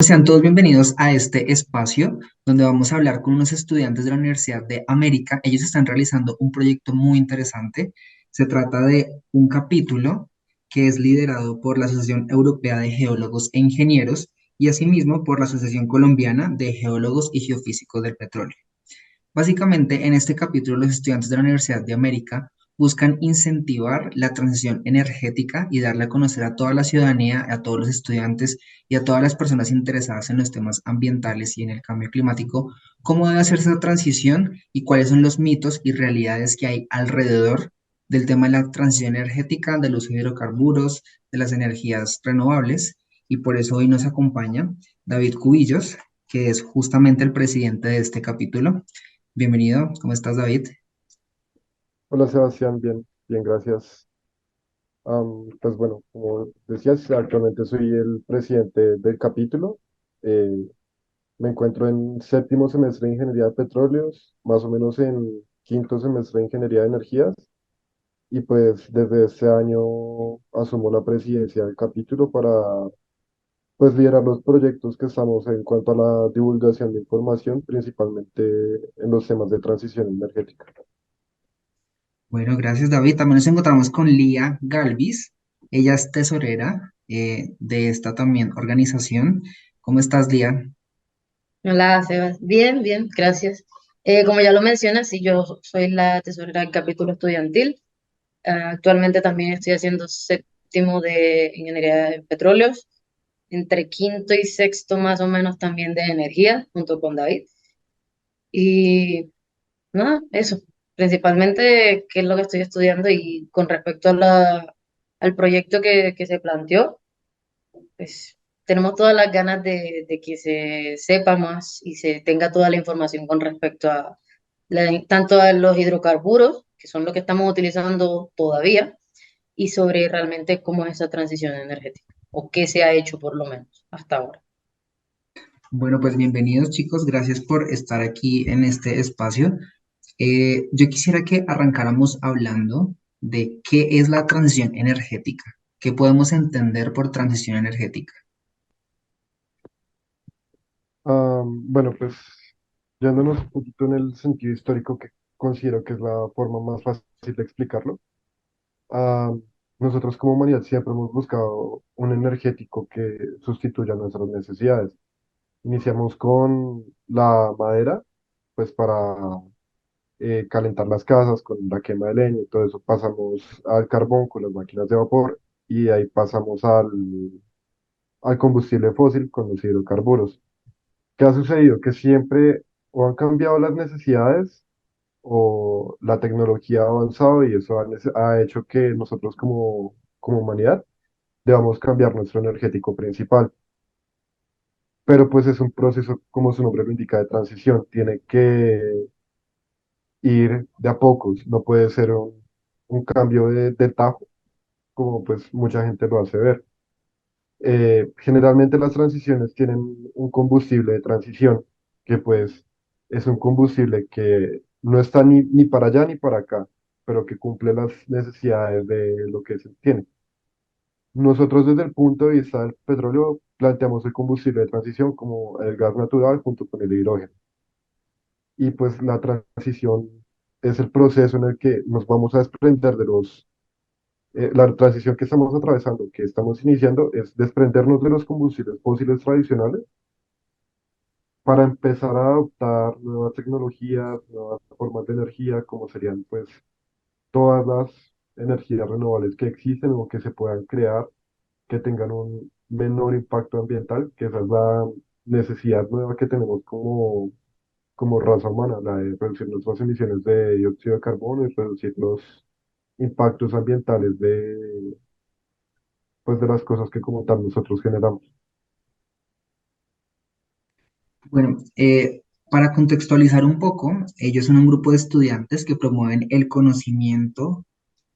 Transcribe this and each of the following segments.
Sean todos bienvenidos a este espacio donde vamos a hablar con unos estudiantes de la Universidad de América. Ellos están realizando un proyecto muy interesante. Se trata de un capítulo que es liderado por la Asociación Europea de Geólogos e Ingenieros y asimismo por la Asociación Colombiana de Geólogos y Geofísicos del Petróleo. Básicamente, en este capítulo, los estudiantes de la Universidad de América buscan incentivar la transición energética y darle a conocer a toda la ciudadanía, a todos los estudiantes y a todas las personas interesadas en los temas ambientales y en el cambio climático, cómo debe hacerse esa transición y cuáles son los mitos y realidades que hay alrededor del tema de la transición energética, del uso de hidrocarburos, de las energías renovables. Y por eso hoy nos acompaña David Cubillos, que es justamente el presidente de este capítulo. Bienvenido, ¿cómo estás, David? Hola Sebastián, bien, bien, gracias. Pues bueno, como decías, actualmente soy el presidente del capítulo. Eh, Me encuentro en séptimo semestre de Ingeniería de Petróleos, más o menos en quinto semestre de Ingeniería de Energías. Y pues desde este año asumo la presidencia del capítulo para pues liderar los proyectos que estamos en cuanto a la divulgación de información, principalmente en los temas de transición energética. Bueno, gracias, David. También nos encontramos con Lía Galvis. Ella es tesorera de esta también organización. ¿Cómo estás, Lía? Hola, Sebas. Bien, bien, gracias. Como ya lo mencionas, sí, yo soy la tesorera del capítulo estudiantil. Actualmente también estoy haciendo séptimo de ingeniería de petróleos, entre quinto y sexto más o menos también de energía, junto con David. Y nada, eso. Principalmente qué es lo que estoy estudiando y con respecto a al proyecto que se planteó, pues tenemos todas las ganas de que se sepa más y se tenga toda la información con respecto a tanto a los hidrocarburos, que son lo que estamos utilizando todavía, y sobre realmente cómo es esa transición energética, o qué se ha hecho por lo menos hasta ahora. Bueno, pues bienvenidos, chicos. Gracias por estar aquí en este espacio. Yo quisiera que arrancáramos hablando de qué es la transición energética. ¿Qué podemos entender por transición energética? Bueno, pues yéndonos un poquito en el sentido histórico que considero que es la forma más fácil de explicarlo. ah, Nosotros como humanidad siempre hemos buscado un energético que sustituya nuestras necesidades. Iniciamos con la madera, pues para calentar las casas con la quema de leña y todo eso. Pasamos al carbón con las máquinas de vapor y ahí pasamos al combustible fósil con los hidrocarburos. ¿Qué ha sucedido? Que siempre o han cambiado las necesidades o la tecnología ha avanzado y eso ha hecho que nosotros como humanidad debamos cambiar nuestro energético principal. Pero pues es un proceso, como su nombre lo indica, de transición. Tiene que ir de a pocos, no puede ser un cambio de tajo, como pues mucha gente lo hace ver. Generalmente las transiciones tienen un combustible de transición, que pues es un combustible que no está ni para allá ni para acá, pero que cumple las necesidades de lo que se tiene. Nosotros desde el punto de vista del petróleo planteamos el combustible de transición como el gas natural junto con el hidrógeno. Y pues la transición es el proceso en el que nos vamos a desprender la transición que estamos atravesando, que estamos iniciando, es desprendernos de los combustibles fósiles tradicionales para empezar a adoptar nuevas tecnologías, nuevas formas de energía, como serían pues todas las energías renovables que existen o que se puedan crear, que tengan un menor impacto ambiental, que esa es la necesidad nueva que tenemos como raza humana, la de reducir nuestras emisiones de dióxido de carbono y reducir los impactos ambientales pues, de las cosas que como tal nosotros generamos. Bueno, para contextualizar un poco, ellos son un grupo de estudiantes que promueven el conocimiento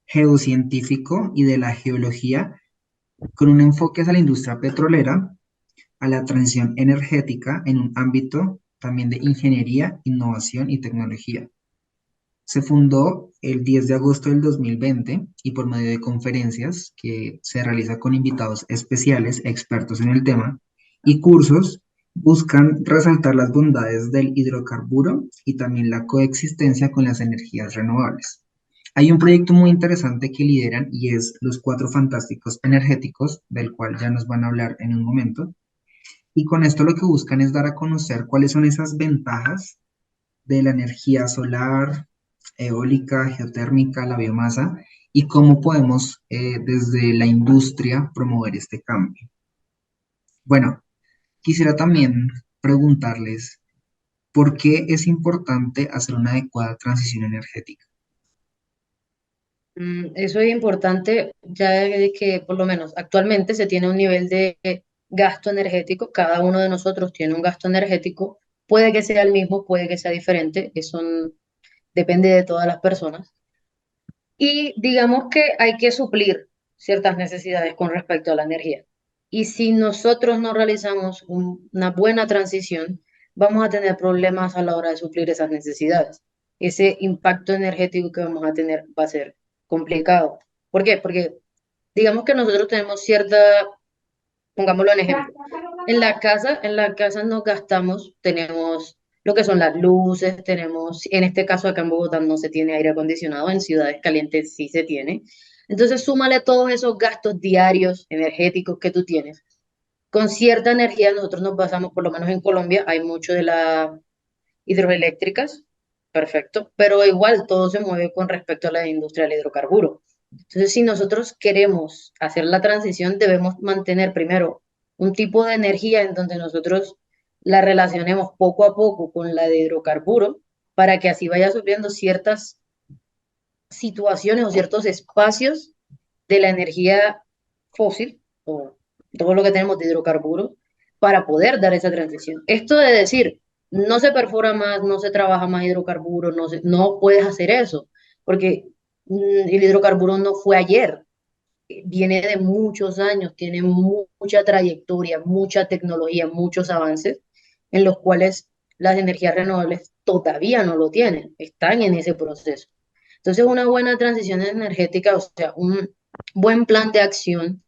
geocientífico y de la geología con un enfoque hacia la industria petrolera, a la transición energética en un ámbito también de ingeniería, innovación y tecnología. Se fundó el 10 de agosto del 2020 y por medio de conferencias que se realiza con invitados especiales, expertos en el tema, Y cursos buscan resaltar las bondades del hidrocarburo y también la coexistencia con las energías renovables. Hay un proyecto muy interesante que lideran y es los Cuatro Fantásticos Energéticos, del cual ya nos van a hablar en un momento. Y con esto lo que buscan es dar a conocer cuáles son esas ventajas de la energía solar, eólica, geotérmica, la biomasa y cómo podemos desde la industria promover este cambio. Bueno, quisiera también preguntarles por qué es importante hacer una adecuada transición energética. Eso es importante, ya de que por lo menos actualmente se tiene un nivel de gasto energético, cada uno de nosotros tiene un gasto energético, puede que sea el mismo, puede que sea diferente, depende de todas las personas. Y digamos que hay que suplir ciertas necesidades con respecto a la energía. Y si nosotros no realizamos una buena transición, vamos a tener problemas a la hora de suplir esas necesidades. Ese impacto energético que vamos a tener va a ser complicado. ¿Por qué? Porque digamos que nosotros tenemos cierta, pongámoslo en ejemplo, en la casa nos gastamos, tenemos lo que son las luces, tenemos, en este caso acá en Bogotá no se tiene aire acondicionado, en ciudades calientes sí se tiene. Entonces súmale todos esos gastos diarios energéticos que tú tienes. Con cierta energía nosotros nos basamos, por lo menos en Colombia, hay mucho de las hidroeléctricas, perfecto, pero igual todo se mueve con respecto a la industria del hidrocarburo. Entonces, si nosotros queremos hacer la transición, debemos mantener primero un tipo de energía en donde nosotros la relacionemos poco a poco con la de hidrocarburo para que así vaya supliendo ciertas situaciones o ciertos espacios de la energía fósil o todo lo que tenemos de hidrocarburos para poder dar esa transición. Esto de decir, no se perfora más, no se trabaja más hidrocarburos, no puedes hacer eso, porque el hidrocarburo no fue ayer, viene de muchos años, tiene mucha trayectoria, mucha tecnología, muchos avances en los cuales las energías renovables todavía no lo tienen, están en ese proceso. Entonces, una buena transición energética, o sea, un buen plan de acción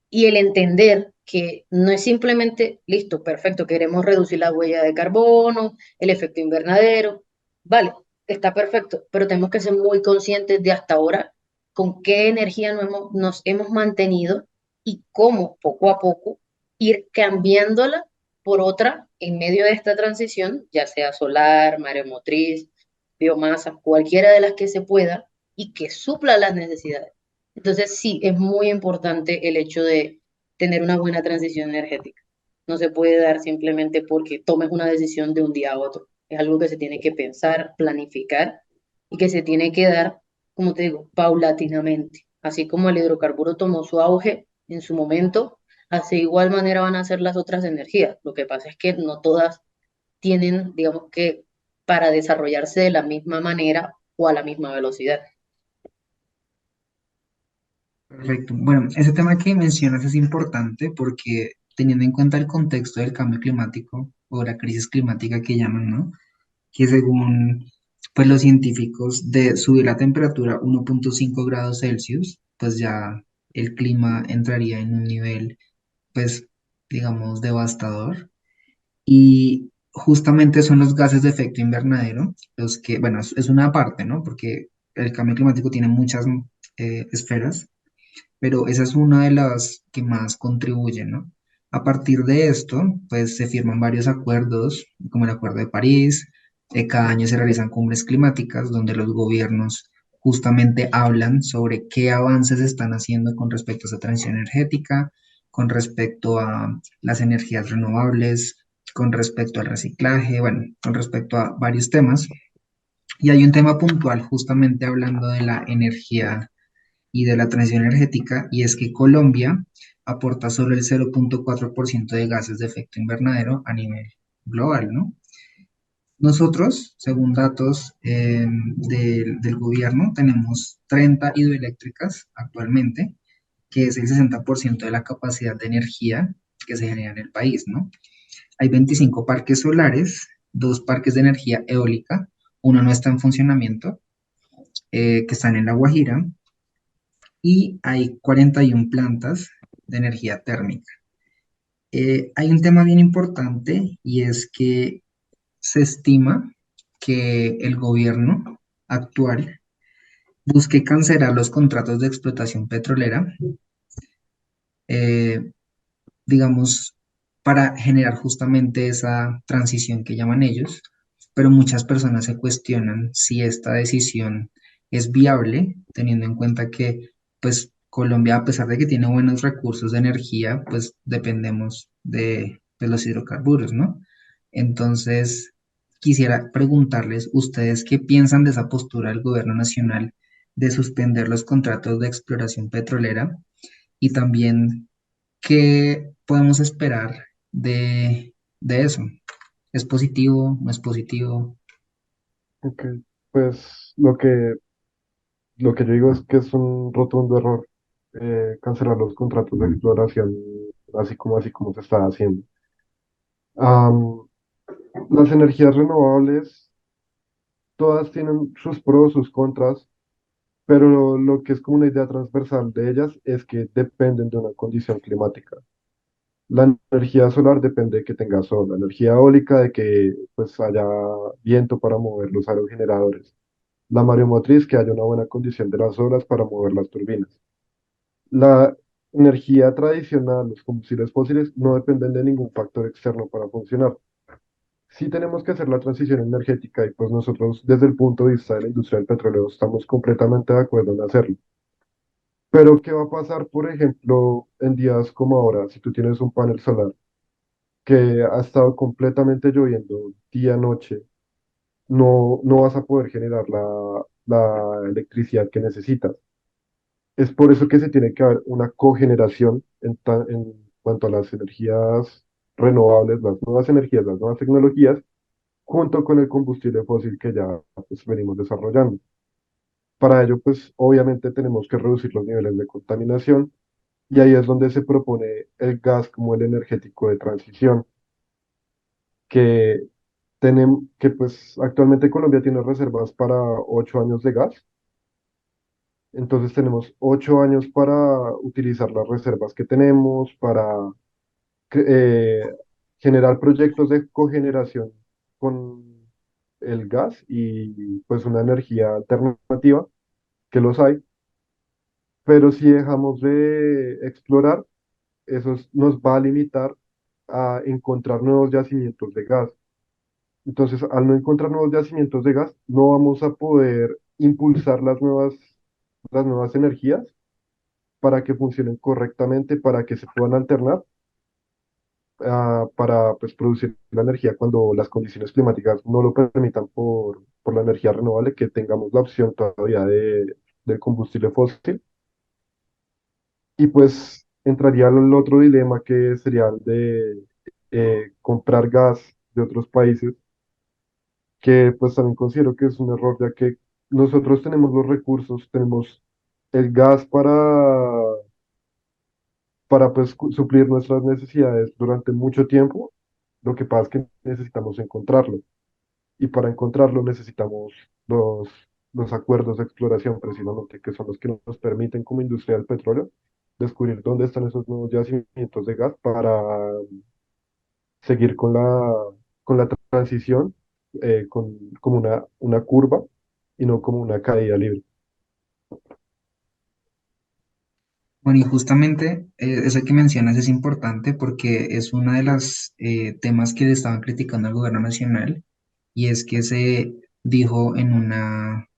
y el entender que no es simplemente, listo, perfecto, queremos reducir la huella de carbono, el efecto invernadero, vale, está perfecto, pero tenemos que ser muy conscientes de hasta ahora con qué energía nos hemos mantenido y cómo poco a poco ir cambiándola por otra en medio de esta transición, ya sea solar, maremotriz, biomasa, cualquiera de las que se pueda y que supla las necesidades. Entonces, sí, es muy importante el hecho de tener una buena transición energética. No se puede dar simplemente porque tomes una decisión de un día a otro. Es algo que se tiene que pensar, planificar y que se tiene que dar, como te digo, paulatinamente. Así como el hidrocarburo tomó su auge en su momento, así igual manera van a ser las otras energías. Lo que pasa es que no todas tienen, digamos que, para desarrollarse de la misma manera o a la misma velocidad. Perfecto. Bueno, ese tema que mencionas es importante porque teniendo en cuenta el contexto del cambio climático o la crisis climática que llaman, ¿no? Que según pues los científicos de subir la temperatura 1,5 grados Celsius, pues ya el clima entraría en un nivel pues digamos devastador y justamente son los gases de efecto invernadero los que, bueno, es una parte, ¿no? Porque el cambio climático tiene muchas esferas, pero esa es una de las que más contribuyen, ¿no? A partir de esto, pues se firman varios acuerdos, como el Acuerdo de París. Cada año se realizan cumbres climáticas donde los gobiernos justamente hablan sobre qué avances están haciendo con respecto a esa transición energética, con respecto a las energías renovables, con respecto al reciclaje, bueno, con respecto a varios temas. Y hay un tema puntual justamente hablando de la energía y de la transición energética, y es que Colombia aporta solo el 0,4% de gases de efecto invernadero a nivel global, ¿no? Nosotros, según datos del gobierno, tenemos 30 hidroeléctricas actualmente, que es el 60% de la capacidad de energía que se genera en el país, ¿no? Hay 25 parques solares, dos parques de energía eólica, uno no está en funcionamiento, que están en La Guajira, y hay 41 plantas de energía térmica. Hay un tema bien importante y es que se estima que el gobierno actual busque cancelar los contratos de explotación petrolera, eh, digamos, para generar justamente esa transición que llaman ellos, pero muchas personas se cuestionan si esta decisión es viable, teniendo en cuenta que, pues, Colombia, a pesar de que tiene buenos recursos de energía, pues dependemos de los hidrocarburos, ¿no? Entonces, quisiera preguntarles, ¿ustedes qué piensan de esa postura del gobierno nacional de suspender los contratos de exploración petrolera? Y también, ¿qué podemos esperar de eso? ¿Es positivo? ¿No es positivo? Ok, pues lo que yo digo es que es un rotundo error cancelar los contratos de exploración así como se está haciendo. Am, las energías renovables, todas tienen sus pros, sus contras, pero lo que es como una idea transversal de ellas es que dependen de una condición climática. La energía solar depende de que tenga sol, la energía eólica de que pues haya viento para mover los aerogeneradores, la mareomotriz que haya una buena condición de las olas para mover las turbinas. La energía tradicional, los combustibles fósiles, no dependen de ningún factor externo para funcionar. Sí tenemos que hacer la transición energética y pues nosotros desde el punto de vista de la industria del petróleo estamos completamente de acuerdo en hacerlo. Pero ¿qué va a pasar, por ejemplo, en días como ahora, si tú tienes un panel solar que ha estado completamente lloviendo día, noche, no vas a poder generar la electricidad que necesitas? Es por eso que se tiene que haber una cogeneración en cuanto a las energías renovables, las nuevas energías, las nuevas tecnologías, junto con el combustible fósil que ya pues, venimos desarrollando. Para ello, pues obviamente tenemos que reducir los niveles de contaminación y ahí es donde se propone el gas como el energético de transición, que que pues actualmente Colombia tiene reservas para 8 años de gas. Entonces tenemos 8 años para utilizar las reservas que tenemos, para cre- eh, generar proyectos de cogeneración con el gas y pues una energía alternativa, que los hay, pero si dejamos de explorar, nos va a limitar a encontrar nuevos yacimientos de gas. Entonces, al no encontrar nuevos yacimientos de gas, no vamos a poder impulsar las nuevas energías para que funcionen correctamente, para que se puedan alternar, para pues, producir la energía cuando las condiciones climáticas no lo permitan por la energía renovable, que tengamos la opción todavía del combustible fósil. Y pues entraría el otro dilema que sería el de comprar gas de otros países, que pues también considero que es un error, ya que nosotros tenemos los recursos, tenemos el gas para pues suplir nuestras necesidades durante mucho tiempo. Lo que pasa es que necesitamos encontrarlo y para encontrarlo necesitamos los, los acuerdos de exploración precisamente, que son los que nos permiten como industria del petróleo descubrir dónde están esos nuevos yacimientos de gas para seguir con la transición como una curva y no como una caída libre. Bueno, y justamente eso que mencionas es importante porque es uno de los temas que le estaban criticando al gobierno nacional, y es que se dijo en una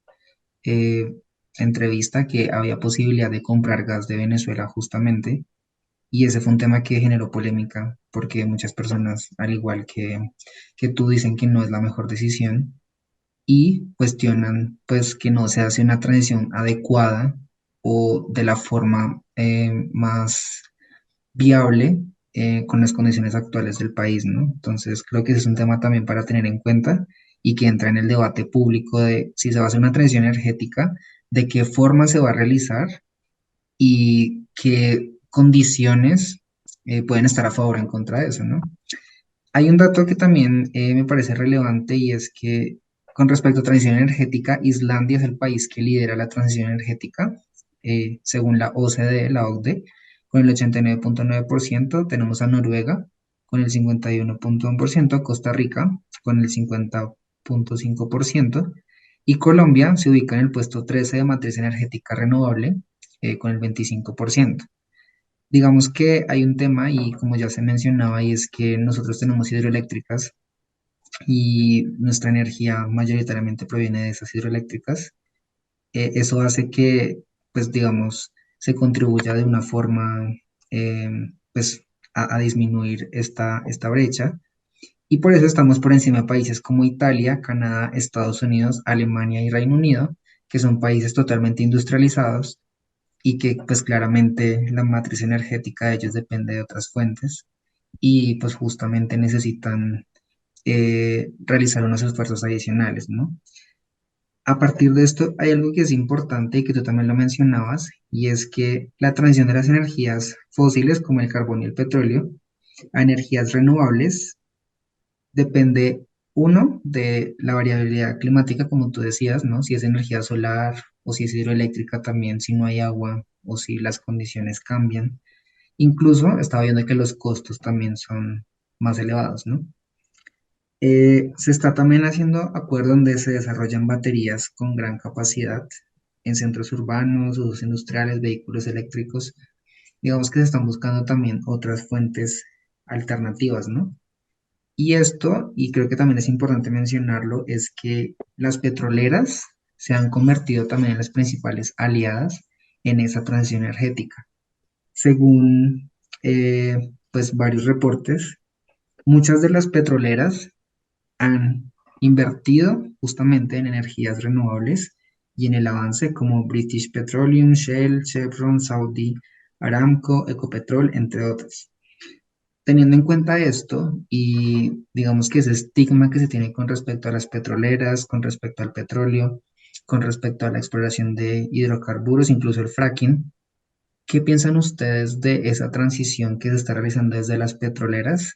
eh, entrevista que había posibilidad de comprar gas de Venezuela justamente, y ese fue un tema que generó polémica porque muchas personas, al igual que tú, dicen que no es la mejor decisión y cuestionan pues que no se hace una transición adecuada o de la forma más viable con las condiciones actuales del país, ¿no? Entonces creo que ese es un tema también para tener en cuenta y que entra en el debate público de si se va a hacer una transición energética, de qué forma se va a realizar y qué condiciones pueden estar a favor o en contra de eso, ¿no? Hay un dato que también me parece relevante, y es que con respecto a transición energética, Islandia es el país que lidera la transición energética, según la OCDE, la OCDE, Con el 89,9% tenemos a Noruega, con el 51,1%, Costa Rica, con el 50,5%, y Colombia se ubica en el puesto 13 de matriz energética renovable, con el 25%. Digamos que hay un tema, y como ya se mencionaba, y es que nosotros tenemos hidroeléctricas y nuestra energía mayoritariamente proviene de esas hidroeléctricas. Eso hace que, pues digamos, se contribuya de una forma, eh, pues, a disminuir esta brecha. Y por eso estamos por encima de países como Italia, Canadá, Estados Unidos, Alemania y Reino Unido, que son países totalmente industrializados y que pues claramente la matriz energética de ellos depende de otras fuentes y pues justamente necesitan realizar unos esfuerzos adicionales, ¿no? A partir de esto hay algo que es importante y que tú también lo mencionabas, y es que la transición de las energías fósiles como el carbón y el petróleo a energías renovables depende, uno, de la variabilidad climática, como tú decías, ¿no? Si es energía solar o si es hidroeléctrica también, si no hay agua o si las condiciones cambian. Incluso estaba viendo que los costos también son más elevados, ¿no? Se está también haciendo acuerdos donde se desarrollan baterías con gran capacidad en centros urbanos, usos industriales, vehículos eléctricos. Digamos que se están buscando también otras fuentes alternativas, ¿no? Y esto, y creo que también es importante mencionarlo, es que las petroleras se han convertido también en las principales aliadas en esa transición energética. Según pues varios reportes, muchas de las petroleras han invertido justamente en energías renovables y en el avance como British Petroleum, Shell, Chevron, Saudi Aramco, Ecopetrol, entre otros. Teniendo en cuenta esto y digamos que ese estigma que se tiene con respecto a las petroleras, con respecto al petróleo, con respecto a la exploración de hidrocarburos, incluso el fracking, ¿qué piensan ustedes de esa transición que se está realizando desde las petroleras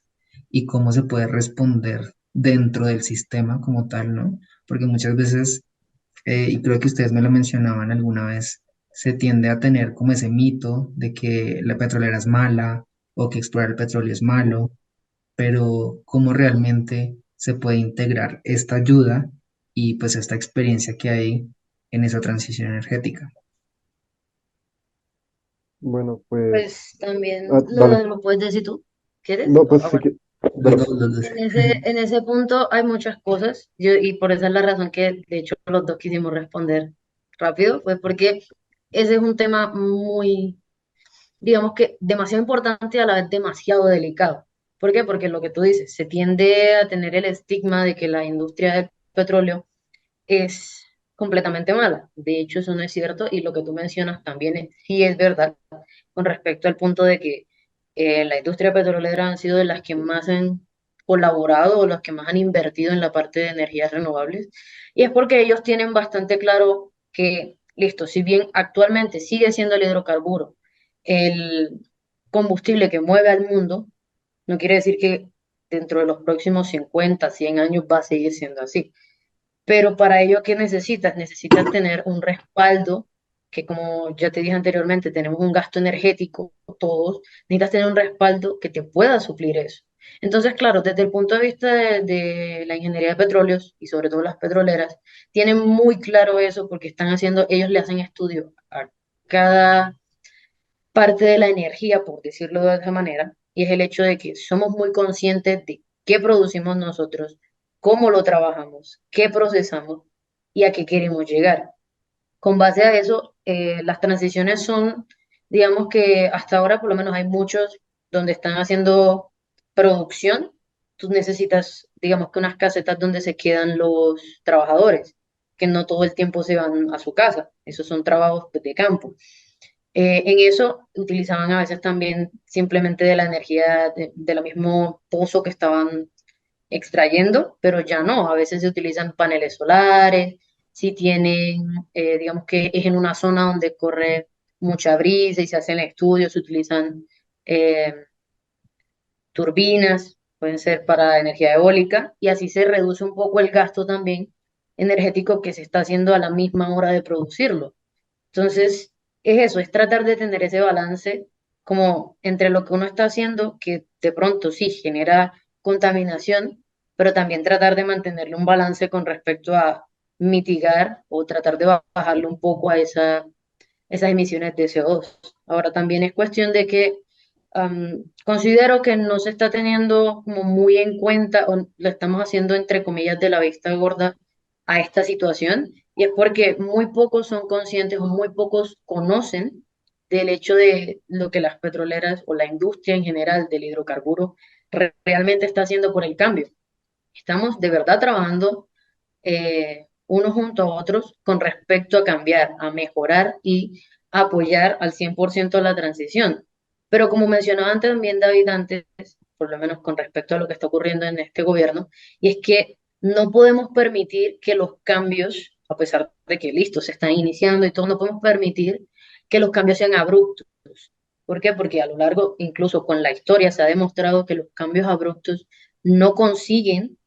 y cómo se puede responder dentro del sistema como tal, ¿no? Porque muchas veces, y creo que ustedes me lo mencionaban alguna vez, se tiende a tener como ese mito de que la petrolera es mala o que explorar el petróleo es malo, pero cómo realmente se puede integrar esta ayuda y pues esta experiencia que hay en esa transición energética. Bueno, pues, Pues también dale. lo puedes decir tú, ¿quieres? No, pues sí Bueno. que, Los dale. dos, los dos. En ese punto hay muchas cosas, y por esa es la razón que de hecho los dos quisimos responder rápido, fue porque ese es un tema muy, digamos que demasiado importante y a la vez demasiado delicado. ¿Por qué? Porque lo que tú dices, se tiende a tener el estigma de que la industria del petróleo es completamente mala. De hecho, eso no es cierto y lo que tú mencionas también sí es verdad con respecto al punto de que la industria petrolera han sido de las que más han colaborado o las que más han invertido en la parte de energías renovables. Y es porque ellos tienen bastante claro que, listo, si bien actualmente sigue siendo el hidrocarburo el combustible que mueve al mundo, no quiere decir que dentro de los próximos 50 100 años va a seguir siendo así. Pero para ello, ¿qué necesitas? Necesitas tener un respaldo, que como ya te dije anteriormente, tenemos un gasto energético todos, necesitas tener un respaldo que te pueda suplir eso. Entonces, claro, desde el punto de vista de la ingeniería de petróleos y sobre todo las petroleras, tienen muy claro eso porque están haciendo, ellos le hacen estudio a cada parte de la energía, por decirlo de esa manera, y es el hecho de que somos muy conscientes de qué producimos nosotros, cómo lo trabajamos, qué procesamos y a qué queremos llegar. Con base a eso, las transiciones son, digamos que hasta ahora por lo menos hay muchos donde están haciendo producción, tú necesitas, digamos que unas casetas donde se quedan los trabajadores, que no todo el tiempo se van a su casa, esos son trabajos pues, de campo. En eso utilizaban a veces también simplemente de la energía de lo mismo pozo que estaban extrayendo, pero ya no, a veces se utilizan paneles solares, si tienen, digamos que es en una zona donde corre mucha brisa y se hacen estudios, se utilizan eh, turbinas, pueden ser para energía eólica, y así se reduce un poco el gasto también energético que se está haciendo a la misma hora de producirlo. Entonces, es eso, es tratar de tener ese balance como entre lo que uno está haciendo, que de pronto sí genera contaminación, pero también tratar de mantenerle un balance con respecto a mitigar o tratar de bajarle un poco a esas emisiones de CO2. Ahora también es cuestión de que considero que no se está teniendo como muy en cuenta o lo estamos haciendo entre comillas de la vista gorda a esta situación y es porque muy pocos son conscientes o muy pocos conocen del hecho de lo que las petroleras o la industria en general del hidrocarburo realmente está haciendo por el cambio. Estamos de verdad trabajando unos junto a otros con respecto a cambiar, a mejorar y apoyar al 100% la transición. Pero como mencionaba antes también David, antes, por lo menos con respecto a lo que está ocurriendo en este gobierno, y es que no podemos permitir que los cambios, a pesar de que listo, se están iniciando y todo, no podemos permitir que los cambios sean abruptos. ¿Por qué? Porque a lo largo, incluso con la historia, se ha demostrado que los cambios abruptos no consiguen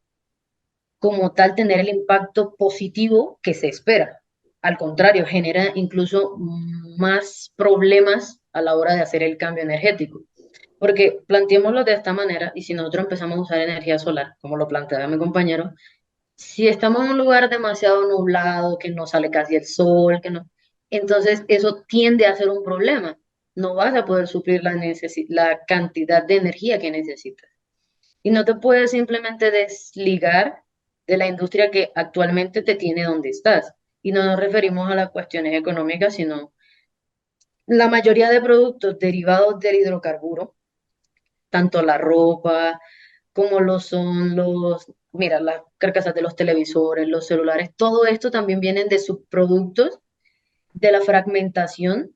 como tal tener el impacto positivo que se espera. Al contrario, genera incluso más problemas a la hora de hacer el cambio energético. Porque planteémoslo de esta manera, y si nosotros empezamos a usar energía solar, como lo planteaba mi compañero, si estamos en un lugar demasiado nublado, que no sale casi el sol, que no, entonces eso tiende a ser un problema. No vas a poder suplir la cantidad de energía que necesitas. Y no te puedes simplemente desligar de la industria que actualmente te tiene donde estás. Y no nos referimos a las cuestiones económicas, sino la mayoría de productos derivados del hidrocarburo, tanto la ropa como lo son mira, las carcasas de los televisores, los celulares, todo esto también vienen de subproductos de la fragmentación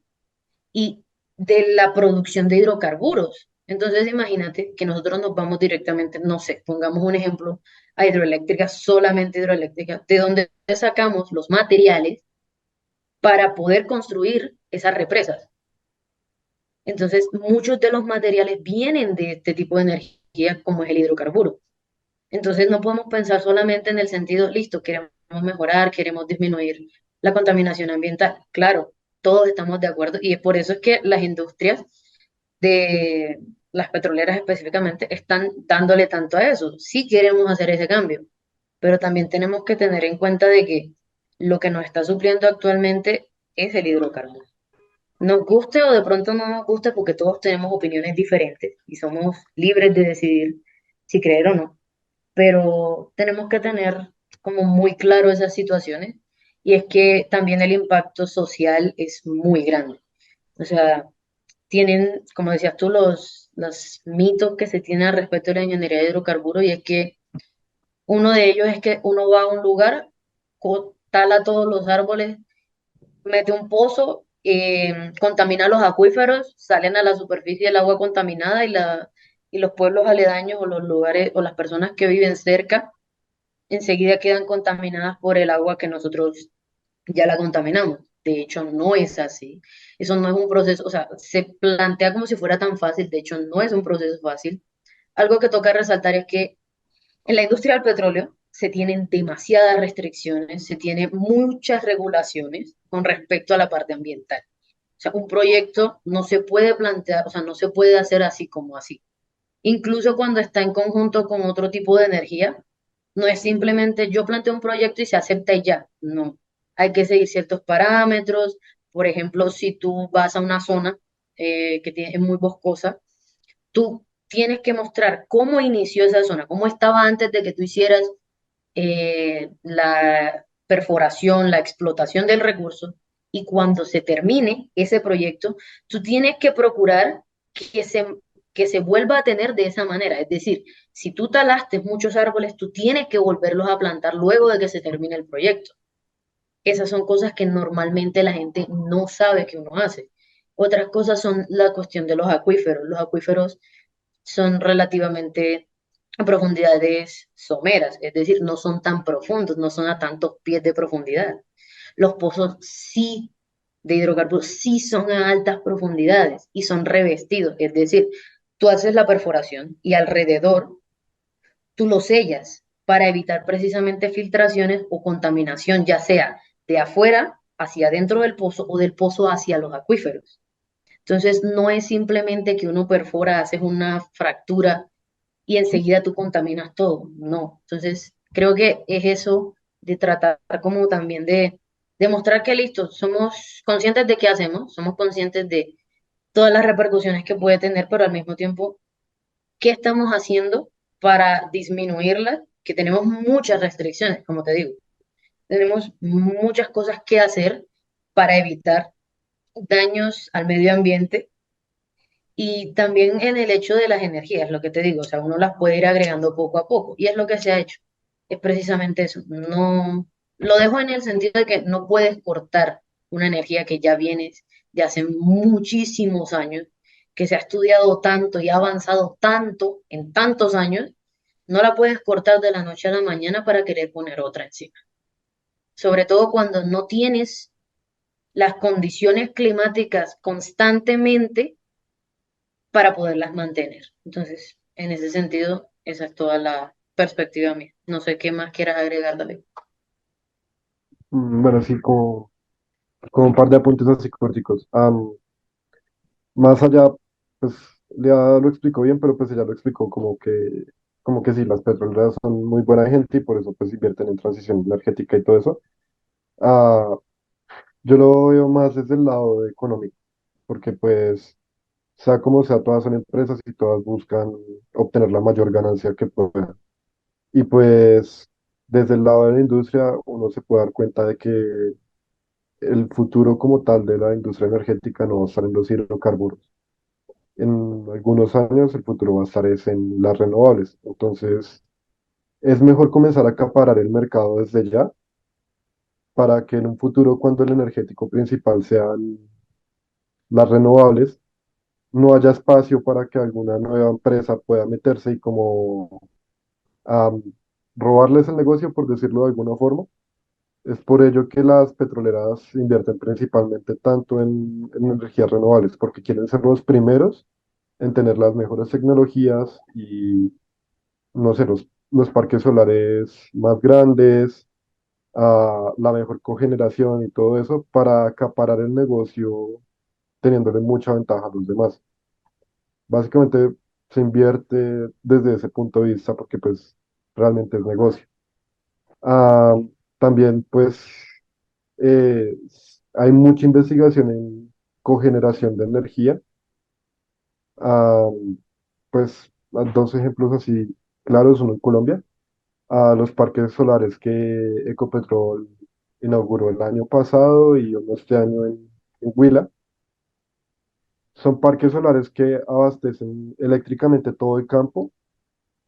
y de la producción de hidrocarburos. Entonces, imagínate que nosotros nos vamos directamente, no sé, pongamos un ejemplo, a hidroeléctricas, solamente hidroeléctricas, de donde sacamos los materiales para poder construir esas represas. Entonces, muchos de los materiales vienen de este tipo de energía, como es el hidrocarburo. Entonces, no podemos pensar solamente en el sentido, listo, queremos mejorar, queremos disminuir la contaminación ambiental. Claro, todos estamos de acuerdo y es por eso es que las industrias de las petroleras específicamente están dándole tanto a eso. Sí queremos hacer ese cambio, pero también tenemos que tener en cuenta de que lo que nos está supliendo actualmente es el hidrocarburo. Nos guste o de pronto no nos guste porque todos tenemos opiniones diferentes y somos libres de decidir si creer o no, pero tenemos que tener como muy claro esas situaciones y es que también el impacto social es muy grande. O sea, tienen, como decías tú, los mitos que se tienen al respecto de la ingeniería de hidrocarburos y es que uno de ellos es que uno va a un lugar, tala todos los árboles, mete un pozo, contamina los acuíferos, salen a la superficie el agua contaminada y los pueblos aledaños o los lugares o las personas que viven cerca enseguida quedan contaminadas por el agua que nosotros ya la contaminamos. De hecho, no es así. Eso no es un proceso, o sea, se plantea como si fuera tan fácil. De hecho, no es un proceso fácil. Algo que toca resaltar es que en la industria del petróleo se tienen demasiadas restricciones, se tienen muchas regulaciones con respecto a la parte ambiental. O sea, un proyecto no se puede plantear, o sea, no se puede hacer así como así. Incluso cuando está en conjunto con otro tipo de energía, no es simplemente yo planteo un proyecto y se acepta y ya. No. Hay que seguir ciertos parámetros. Por ejemplo, si tú vas a una zona es muy boscosa, tú tienes que mostrar cómo inició esa zona, cómo estaba antes de que tú hicieras la perforación, la explotación del recurso. Y cuando se termine ese proyecto, tú tienes que procurar que que se vuelva a tener de esa manera. Es decir, si tú talaste muchos árboles, tú tienes que volverlos a plantar luego de que se termine el proyecto. Esas son cosas que normalmente la gente no sabe que uno hace. Otras cosas son la cuestión de los acuíferos. Los acuíferos son relativamente a profundidades someras, es decir, no son tan profundos, no son a tantos pies de profundidad. Los pozos sí de hidrocarburos sí son a altas profundidades y son revestidos, es decir, tú haces la perforación y alrededor tú lo sellas para evitar precisamente filtraciones o contaminación, ya sea de afuera hacia adentro del pozo o del pozo hacia los acuíferos. Entonces, no es simplemente que uno perfora, haces una fractura y enseguida tú contaminas todo, no. Entonces, creo que es eso de tratar como también de demostrar que listo, somos conscientes de qué hacemos, somos conscientes de todas las repercusiones que puede tener, pero al mismo tiempo, ¿qué estamos haciendo para disminuirlas? Que tenemos muchas restricciones, como te digo, tenemos muchas cosas que hacer para evitar daños al medio ambiente y también en el hecho de las energías, lo que te digo, o sea, uno las puede ir agregando poco a poco y es lo que se ha hecho. Es precisamente eso. No, lo dejo en el sentido de que no puedes cortar una energía que ya viene de hace muchísimos años, que se ha estudiado tanto y ha avanzado tanto en tantos años, no la puedes cortar de la noche a la mañana para querer poner otra encima. Sobre todo cuando no tienes las condiciones climáticas constantemente para poderlas mantener. Entonces, en ese sentido, esa es toda la perspectiva mía. No sé qué más quieras agregar, David. Bueno, sí, como un par de apuntes así corticos. Más allá, pues ya lo explicó bien, pero pues ella lo explicó como que sí, las petroleras son muy buena gente y por eso pues invierten en transición energética y todo eso. Ah, yo lo veo más desde el lado económico, porque pues sea como sea, todas son empresas y todas buscan obtener la mayor ganancia que puedan. Y pues desde el lado de la industria uno se puede dar cuenta de que el futuro como tal de la industria energética no va a estar en los hidrocarburos. En algunos años el futuro va a estar es en las renovables. Entonces es mejor comenzar a acaparar el mercado desde ya para que en un futuro, cuando el energético principal sean las renovables, no haya espacio para que alguna nueva empresa pueda meterse y como am, robarles el negocio, por decirlo de alguna forma. Es por ello que las petroleras invierten principalmente tanto en energías renovables, porque quieren ser los primeros en tener las mejores tecnologías y, no sé, los parques solares más grandes, la mejor cogeneración y todo eso para acaparar el negocio teniéndole mucha ventaja a los demás. Básicamente se invierte desde ese punto de vista porque pues realmente es negocio. Ah, también pues hay mucha investigación en cogeneración de energía. Ah, pues dos ejemplos así claros, uno en Colombia, a los parques solares que Ecopetrol inauguró el año pasado y uno este año en Huila. Son parques solares que abastecen eléctricamente todo el campo,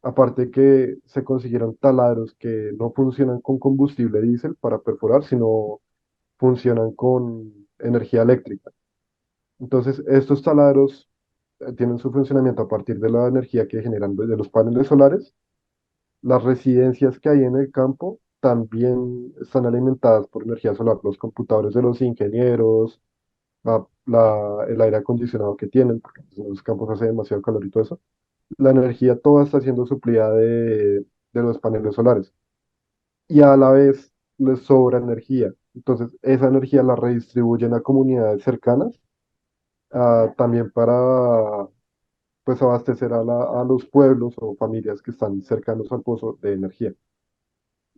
aparte que se consiguieron taladros que no funcionan con combustible diésel para perforar, sino funcionan con energía eléctrica. Entonces, estos taladros tienen su funcionamiento a partir de la energía que generan desde los paneles solares. Las residencias que hay en el campo también están alimentadas por energía solar. Los computadores de los ingenieros, el aire acondicionado que tienen, porque pues, en los campos hace demasiado calor y todo eso. La energía toda está siendo suplida de los paneles solares. Y a la vez les sobra energía. Entonces, esa energía la redistribuyen a comunidades cercanas, también para pues abastecer a los pueblos o familias que están cercanos al pozo de energía.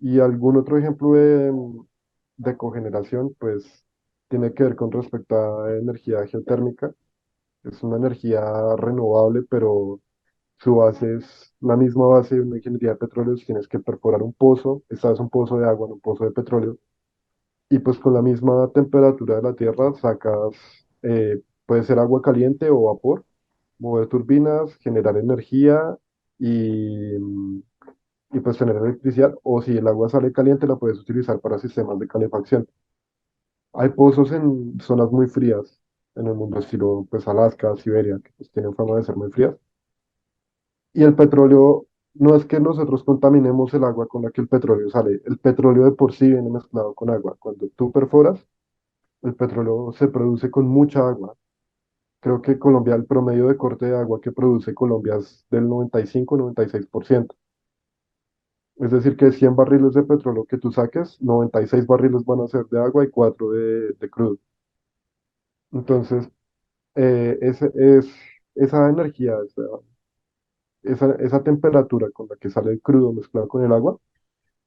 Y algún otro ejemplo de cogeneración, pues tiene que ver con respecto a energía geotérmica. Es una energía renovable, pero su base es la misma base de una ingeniería de petróleos. Tienes que perforar un pozo, esta vez un pozo de agua, no un pozo de petróleo, y pues con la misma temperatura de la tierra sacas, puede ser agua caliente o vapor, mover turbinas, generar energía y, y pues tener electricidad, o si el agua sale caliente la puedes utilizar para sistemas de calefacción. Hay pozos en zonas muy frías en el mundo, estilo pues Alaska, Siberia, que pues tienen fama de ser muy frías. Y el petróleo, no es que nosotros contaminemos el agua con la que el petróleo sale, el petróleo de por sí viene mezclado con agua. Cuando tú perforas, el petróleo se produce con mucha agua. Creo que Colombia, el promedio de corte de agua que produce Colombia es del 95-96%. Es decir, que 100 barriles de petróleo que tú saques, 96 barriles van a ser de agua y 4 de crudo. Entonces, esa energía, esa temperatura con la que sale el crudo mezclado con el agua,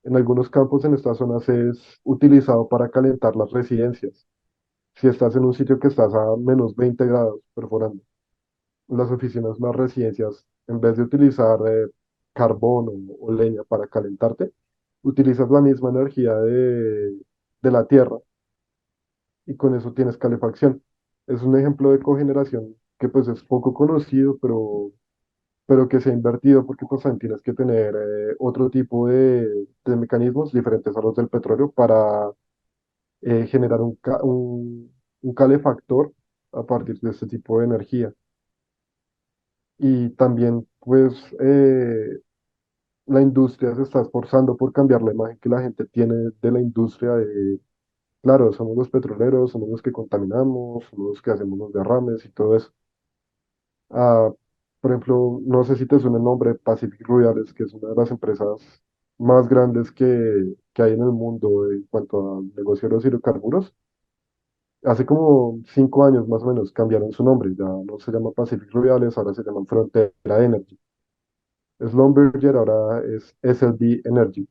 en algunos campos en estas zonas es utilizado para calentar las residencias. Si estás en un sitio que estás a -20 grados perforando, las oficinas, las residencias, en vez de utilizar carbón o leña para calentarte, utilizas la misma energía de la tierra y con eso tienes calefacción. Es un ejemplo de cogeneración que pues es poco conocido, pero que se ha invertido porque pues también tienes que tener otro tipo de mecanismos diferentes a los del petróleo para generar un calefactor a partir de este tipo de energía. Y también pues la industria se está esforzando por cambiar la imagen que la gente tiene de la industria de, claro, somos los petroleros, somos los que contaminamos, somos los que hacemos los derrames y todo eso. Ah, por ejemplo, no sé si te suena el nombre Pacific Rubiales, que es una de las empresas más grandes que hay en el mundo en cuanto a negocio de los hidrocarburos. Hace como 5 años más o menos cambiaron su nombre, ya no se llama Pacific Rubiales, ahora se llaman Frontera Energy. Schlumberger ahora es SLB Energy.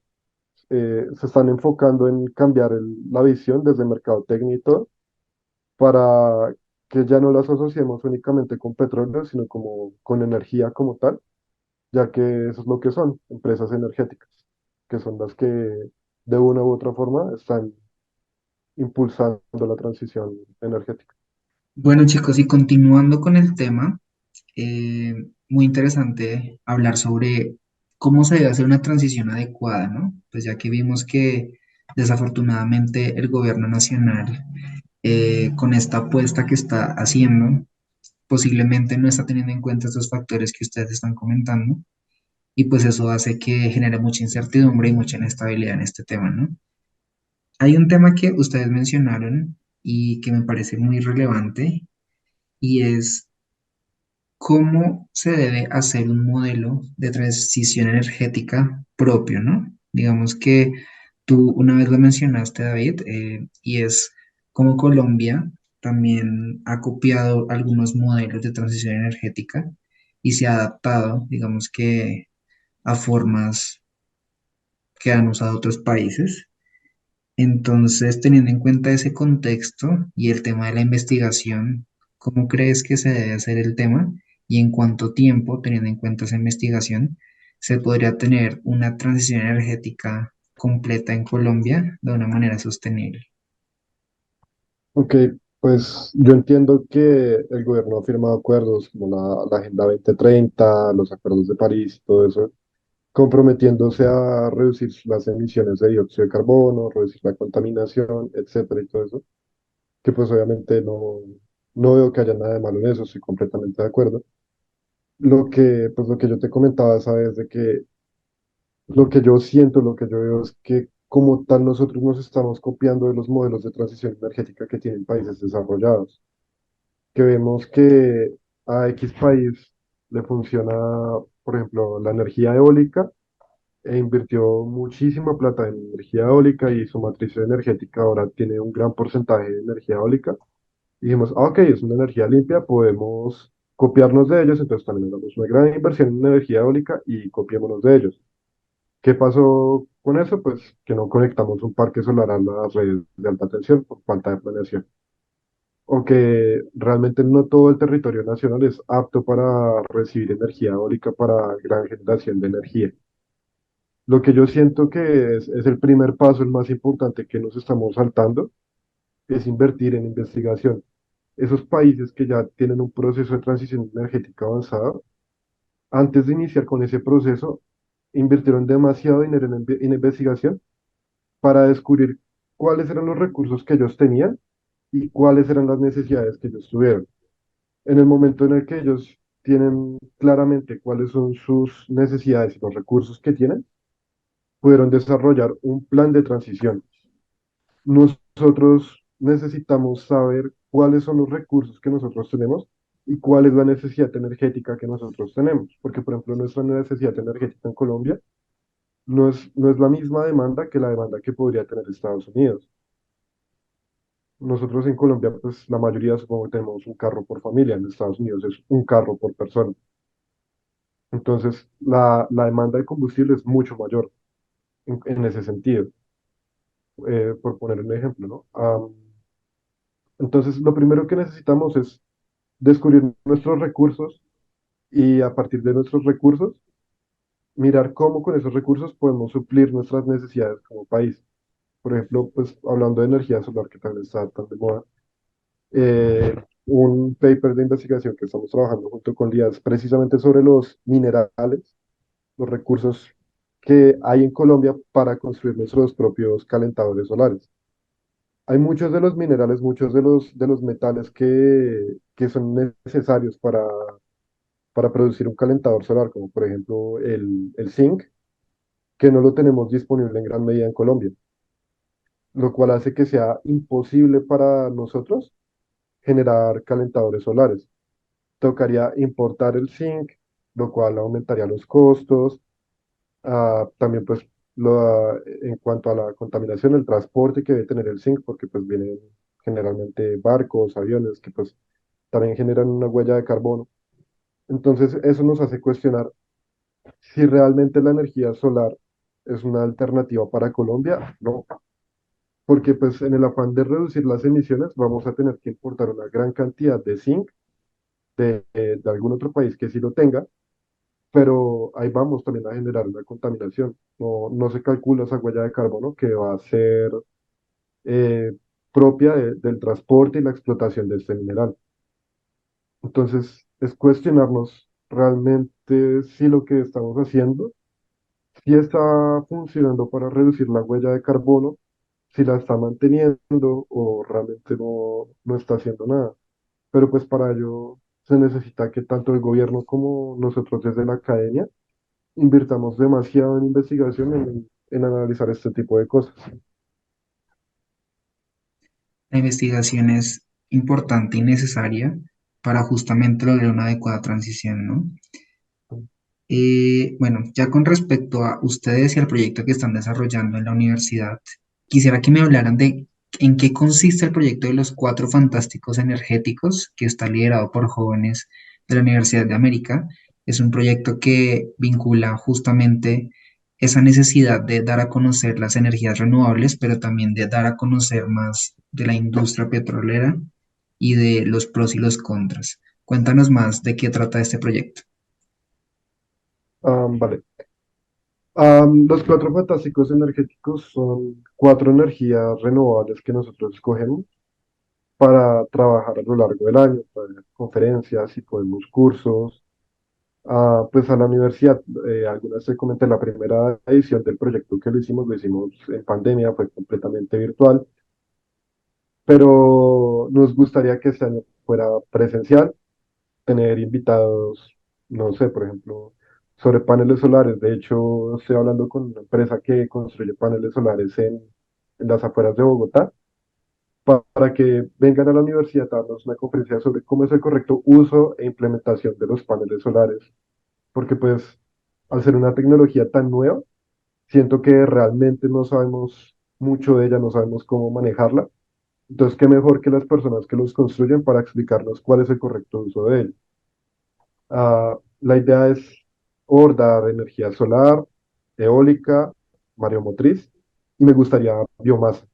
Se están enfocando en cambiar la visión desde mercadotecnia y todo para que ya no las asociemos únicamente con petróleo, sino como con energía como tal, ya que eso es lo que son, empresas energéticas, que son las que de una u otra forma están impulsando la transición energética. Bueno, chicos, y continuando con el tema, muy interesante hablar sobre cómo se debe hacer una transición adecuada, ¿no? Pues ya que vimos que desafortunadamente el gobierno nacional, con esta apuesta que está haciendo, posiblemente no está teniendo en cuenta estos factores que ustedes están comentando, y pues eso hace que genere mucha incertidumbre y mucha inestabilidad en este tema, ¿no? Hay un tema que ustedes mencionaron y que me parece muy relevante, y es cómo se debe hacer un modelo de transición energética propio, ¿no? Digamos que tú una vez lo mencionaste, David, y es como Colombia también ha copiado algunos modelos de transición energética y se ha adaptado, digamos que, a formas que han usado otros países. Entonces, teniendo en cuenta ese contexto y el tema de la investigación, ¿cómo crees que se debe hacer el tema y en cuánto tiempo, teniendo en cuenta esa investigación, se podría tener una transición energética completa en Colombia de una manera sostenible? Ok, pues yo entiendo que el gobierno ha firmado acuerdos como la Agenda 2030, los acuerdos de París y todo eso, comprometiéndose a reducir las emisiones de dióxido de carbono, reducir la contaminación, etcétera, y todo eso, que pues obviamente no veo que haya nada de malo en eso, estoy completamente de acuerdo. Pues lo que yo te comentaba, sabes, de que lo que yo siento, lo que yo veo es que como tal nosotros nos estamos copiando de los modelos de transición energética que tienen países desarrollados, que vemos que a X país le funciona, por ejemplo, la energía eólica e invirtió muchísima plata en energía eólica y su matriz energética ahora tiene un gran porcentaje de energía eólica. Y dijimos, ah, ok, es una energía limpia, podemos copiarnos de ellos, entonces también hagamos una gran inversión en energía eólica y copiémonos de ellos. ¿Qué pasó con eso? Pues que no conectamos un parque solar a las redes de alta tensión por falta de planeación. O que realmente no todo el territorio nacional es apto para recibir energía eólica para gran generación de energía. Lo que yo siento que es el primer paso, el más importante que nos estamos saltando, es invertir en investigación. Esos países que ya tienen un proceso de transición energética avanzado, antes de iniciar con ese proceso, invirtieron demasiado dinero en investigación para descubrir cuáles eran los recursos que ellos tenían y cuáles eran las necesidades que ellos tuvieron. En el momento en el que ellos tienen claramente cuáles son sus necesidades y los recursos que tienen, pudieron desarrollar un plan de transición. Nosotros necesitamos saber cuáles son los recursos que nosotros tenemos y cuál es la necesidad energética que nosotros tenemos. Porque, por ejemplo, nuestra necesidad energética en Colombia no es la misma demanda que la demanda que podría tener Estados Unidos. Nosotros en Colombia, pues la mayoría supongo que tenemos un carro por familia, en Estados Unidos es un carro por persona. Entonces, la demanda de combustible es mucho mayor en ese sentido, por poner un ejemplo, ¿no? Entonces, lo primero que necesitamos es descubrir nuestros recursos y a partir de nuestros recursos, mirar cómo con esos recursos podemos suplir nuestras necesidades como país. Por ejemplo, pues hablando de energía solar, que también está tan de moda, un paper de investigación que estamos trabajando junto con LIA es precisamente sobre los minerales, los recursos que hay en Colombia para construir nuestros propios calentadores solares. Hay muchos de los minerales, muchos de los metales que son necesarios para producir un calentador solar, como por ejemplo el zinc, que no lo tenemos disponible en gran medida en Colombia, lo cual hace que sea imposible para nosotros generar calentadores solares. Tocaría importar el zinc, lo cual aumentaría los costos. También pues en cuanto a la contaminación, el transporte que debe tener el zinc, porque pues vienen generalmente barcos, aviones, que pues también generan una huella de carbono. Entonces eso nos hace cuestionar si realmente la energía solar es una alternativa para Colombia. No, porque pues en el afán de reducir las emisiones vamos a tener que importar una gran cantidad de zinc de algún otro país que sí lo tenga, pero ahí vamos también a generar una contaminación. No, no se calcula esa huella de carbono que va a ser eh, propia del transporte y la explotación de este mineral. Entonces, es cuestionarnos realmente si lo que estamos haciendo, si está funcionando para reducir la huella de carbono, si la está manteniendo o realmente no está haciendo nada. Pero pues para ello se necesita que tanto el gobierno como nosotros desde la academia invirtamos demasiado en investigación en analizar este tipo de cosas. La investigación es importante y necesaria para justamente lograr una adecuada transición, ¿no? Bueno, ya con respecto a ustedes y al proyecto que están desarrollando en la universidad, quisiera que me hablaran de en qué consiste el proyecto de los cuatro fantásticos energéticos que está liderado por jóvenes de la Universidad de América. Es un proyecto que vincula justamente esa necesidad de dar a conocer las energías renovables, pero también de dar a conocer más de la industria petrolera y de los pros y los contras. Cuéntanos más de qué trata este proyecto. Vale. Los cuatro fantásticos energéticos son cuatro energías renovables que nosotros escogemos para trabajar a lo largo del año, para conferencias y podemos cursos. Pues a la universidad, algunas te comenté, la primera edición del proyecto que lo hicimos en pandemia, fue completamente virtual, pero nos gustaría que este año fuera presencial, tener invitados, no sé, por ejemplo, sobre paneles solares. De hecho, estoy hablando con una empresa que construye paneles solares en las afueras de Bogotá, para que vengan a la universidad a darnos una conferencia sobre cómo es el correcto uso e implementación de los paneles solares, porque pues al ser una tecnología tan nueva, siento que realmente no sabemos mucho de ella, no sabemos cómo manejarla. Entonces, qué mejor que las personas que los construyen para explicarnos cuál es el correcto uso de él. La idea es abordar energía solar, eólica, mareomotriz y me gustaría biomasa,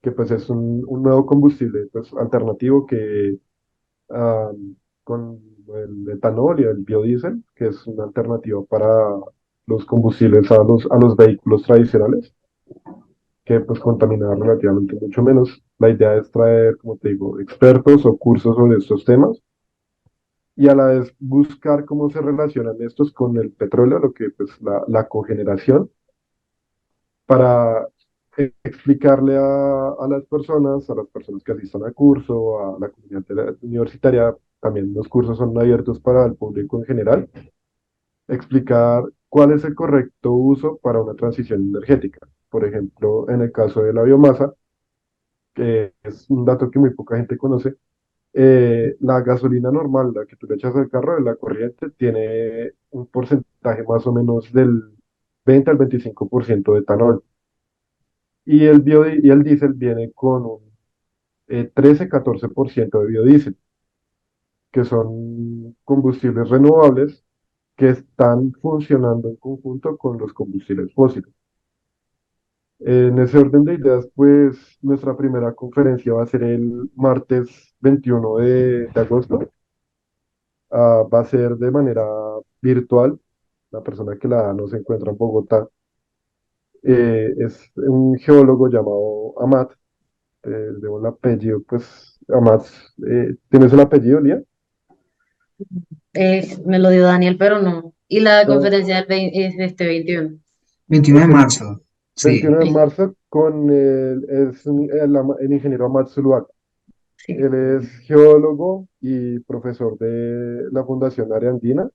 que pues es un nuevo combustible pues, alternativo que ah, con el etanol y el biodiesel, que es una alternativa para los combustibles a los vehículos tradicionales, que pues contaminan relativamente mucho menos. La idea es traer, como te digo, expertos o cursos sobre estos temas y a la vez buscar cómo se relacionan estos con el petróleo, lo que pues la cogeneración, para explicarle a las personas que asistan a curso, a la comunidad universitaria, también los cursos son abiertos para el público en general, explicar cuál es el correcto uso para una transición energética. Por ejemplo, en el caso de la biomasa, que es un dato que muy poca gente conoce, la gasolina normal, la que tú le echas al carro de la corriente, tiene un porcentaje más o menos del 20 al 25% de etanol. Y el diésel viene con un 13-14% de biodiesel, que son combustibles renovables que están funcionando en conjunto con los combustibles fósiles. En ese orden de ideas, pues nuestra primera conferencia va a ser el martes 21 de agosto. Va a ser de manera virtual. La persona que la da no se encuentra en Bogotá. Es un geólogo llamado Amat. Debo el apellido, pues Amat. ¿Tienes el apellido, Lía? Me lo dio Daniel, pero no. Y la Ah, conferencia es este 21. 21 de ok, marzo, sí. 21 de Sí, marzo es el ingeniero Amat Zuluaga. sí. Él es geólogo y profesor de la Fundación Área Andina.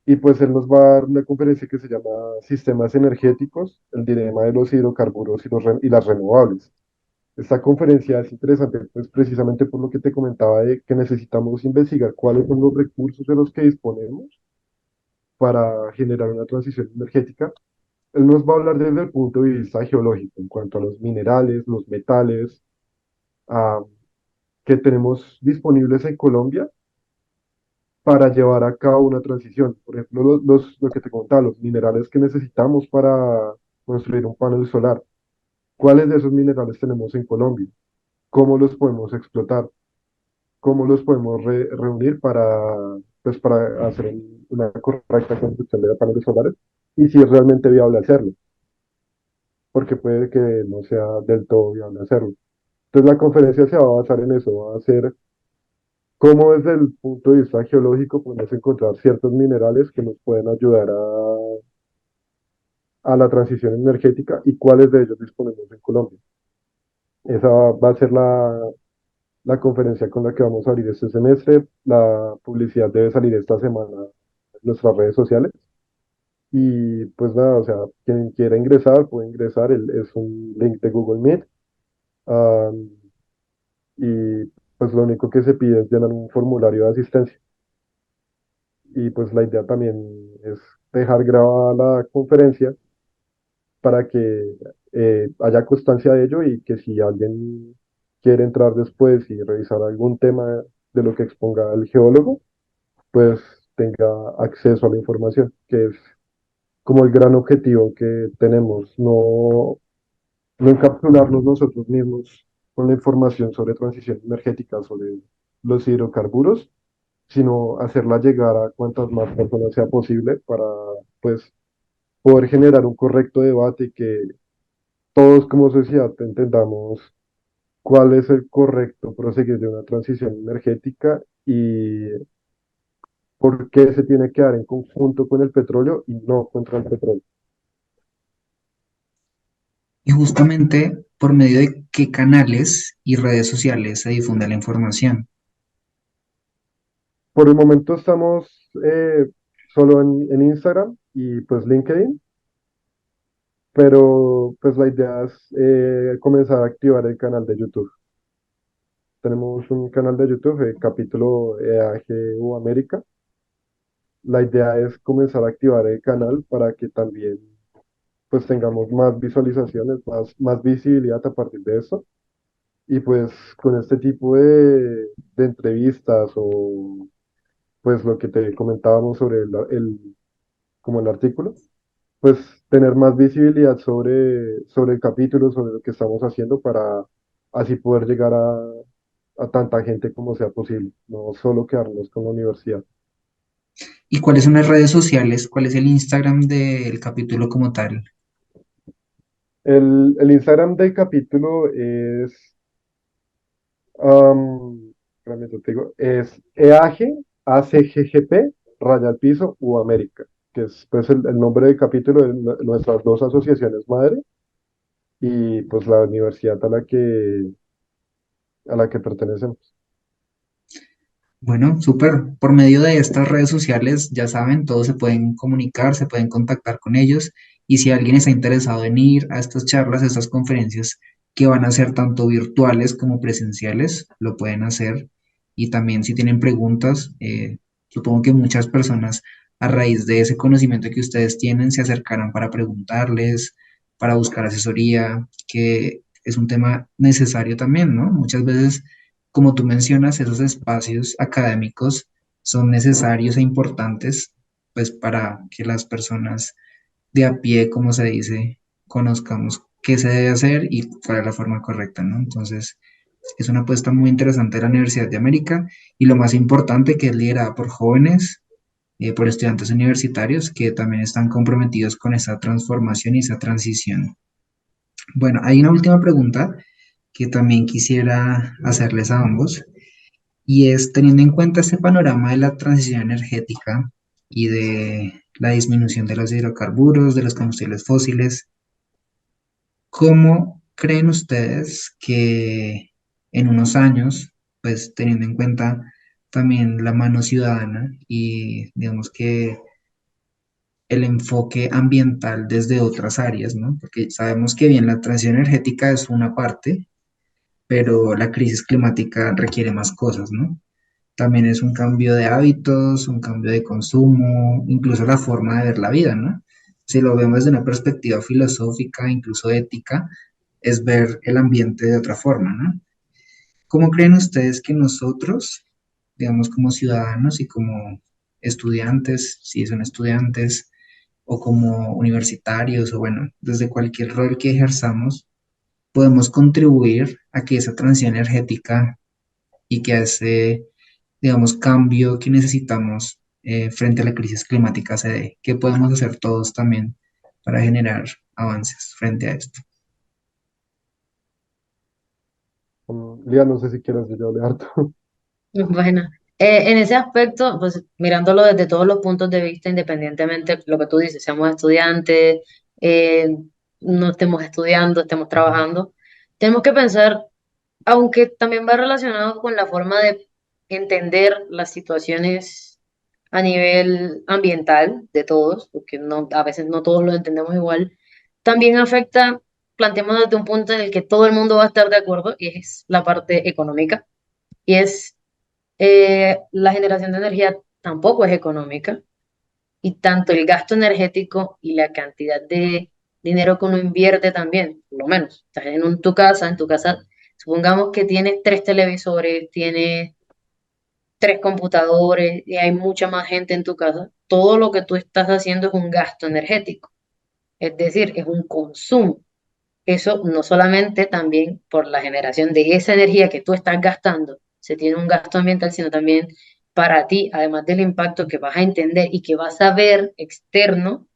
Y pues él nos va a dar una conferencia que se llama Sistemas Energéticos, el dilema de los hidrocarburos y las renovables. Esta conferencia es interesante, pues precisamente por lo que te comentaba de que necesitamos investigar cuáles son los recursos de los que disponemos para generar una transición energética. Él nos va a hablar desde el punto de vista geológico, en cuanto a los minerales, los metales, ah, que tenemos disponibles en Colombia para llevar a cabo una transición. Por ejemplo, lo que te contaba, los minerales que necesitamos para construir un panel solar. ¿Cuáles de esos minerales tenemos en Colombia? ¿Cómo los podemos explotar? ¿Cómo los podemos reunir pues, para hacer una correcta construcción de paneles solares? Y si es realmente viable hacerlo, porque puede que no sea del todo viable hacerlo. Entonces la conferencia se va a basar en eso, va a ser cómo desde el punto de vista geológico podemos encontrar ciertos minerales que nos pueden ayudar a la transición energética y cuáles de ellos disponemos en Colombia. Esa va a ser la conferencia con la que vamos a abrir este semestre. La publicidad debe salir esta semana en nuestras redes sociales. Y pues nada, o sea, quien quiera ingresar puede ingresar. Es un link de Google Meet. am, y pues lo único que se pide es llenar un formulario de asistencia. Y pues la idea también es dejar grabada la conferencia para que haya constancia de ello y que si alguien quiere entrar después y revisar algún tema de lo que exponga el geólogo, pues tenga acceso a la información, que es como el gran objetivo que tenemos, no encapsularnos nosotros mismos con la información sobre transición energética, sobre los hidrocarburos, sino hacerla llegar a cuantas más personas sea posible para, pues, poder generar un correcto debate y que todos como sociedad entendamos cuál es el correcto proseguir de una transición energética y por qué se tiene que dar en conjunto con el petróleo y no contra el petróleo. Y justamente por medio de qué canales y redes sociales se difunde la información. Por el momento estamos solo en Instagram y pues LinkedIn, pero pues la idea es comenzar a activar el canal de YouTube. Tenemos un canal de YouTube, capítulo EAGU América. La idea es comenzar a activar el canal para que también pues tengamos más visualizaciones, más visibilidad a partir de eso. Y pues con este tipo de entrevistas o pues lo que te comentábamos sobre como el artículo, pues tener más visibilidad sobre el capítulo, sobre lo que estamos haciendo para así poder llegar a tanta gente como sea posible, no solo quedarnos con la universidad. ¿Y cuáles son las redes sociales? ¿Cuál es el Instagram del capítulo como tal? El Instagram del capítulo es, espérame, te digo, es EAG, ACGGP, raya al piso, U América, que es pues el nombre del capítulo de nuestras dos asociaciones madre y pues la universidad a la que pertenecemos. Bueno, súper. Por medio de estas redes sociales, ya saben, todos se pueden comunicar, se pueden contactar con ellos. Y si alguien está interesado en ir a estas charlas, a estas conferencias, que van a ser tanto virtuales como presenciales, lo pueden hacer. Y también si tienen preguntas, supongo que muchas personas, a raíz de ese conocimiento que ustedes tienen, se acercarán para preguntarles, para buscar asesoría, que es un tema necesario también, ¿no? Muchas veces, como tú mencionas, esos espacios académicos son necesarios e importantes, pues, para que las personas de a pie, como se dice, conozcamos qué se debe hacer y cuál es la forma correcta, ¿no? Entonces, es una apuesta muy interesante de la Universidad de América y lo más importante que es liderada por jóvenes, por estudiantes universitarios que también están comprometidos con esa transformación y esa transición. Bueno, hay una última pregunta que también quisiera hacerles a ambos y es teniendo en cuenta este panorama de la transición energética y de la disminución de los hidrocarburos, de los combustibles fósiles, ¿cómo creen ustedes que en unos años, pues teniendo en cuenta también la mano ciudadana y digamos que el enfoque ambiental desde otras áreas, ¿no? Porque sabemos que bien la transición energética es una parte, pero la crisis climática requiere más cosas, ¿no? También es un cambio de hábitos, un cambio de consumo, incluso la forma de ver la vida, ¿no? Si lo vemos desde una perspectiva filosófica, incluso ética, es ver el ambiente de otra forma, ¿no? ¿Cómo creen ustedes que nosotros, digamos, como ciudadanos y como estudiantes, si son estudiantes, o como universitarios, o bueno, desde cualquier rol que ejerzamos, podemos contribuir a que esa transición energética y que ese, digamos, cambio que necesitamos frente a la crisis climática se dé? ¿Qué podemos hacer todos también para generar avances frente a esto? Lía, no sé si quieras yo hable harto. Bueno, en ese aspecto, pues mirándolo desde todos los puntos de vista, independientemente de lo que tú dices, seamos estudiantes, eh, no estemos estudiando, estemos trabajando, tenemos que pensar, aunque también va relacionado con la forma de entender las situaciones a nivel ambiental de todos, porque no, a veces no todos lo entendemos igual, también afecta, planteemos desde un punto en el que todo el mundo va a estar de acuerdo, y es la parte económica, y es la generación de energía tampoco es económica y tanto el gasto energético y la cantidad de dinero que uno invierte también, por lo menos, estás en tu casa, supongamos que tienes tres televisores, tienes tres computadores y hay mucha más gente en tu casa, todo lo que tú estás haciendo es un gasto energético, es decir, es un consumo. Eso no solamente también por la generación de esa energía que tú estás gastando, se tiene un gasto ambiental, sino también para ti, además del impacto que vas a entender y que vas a ver externo,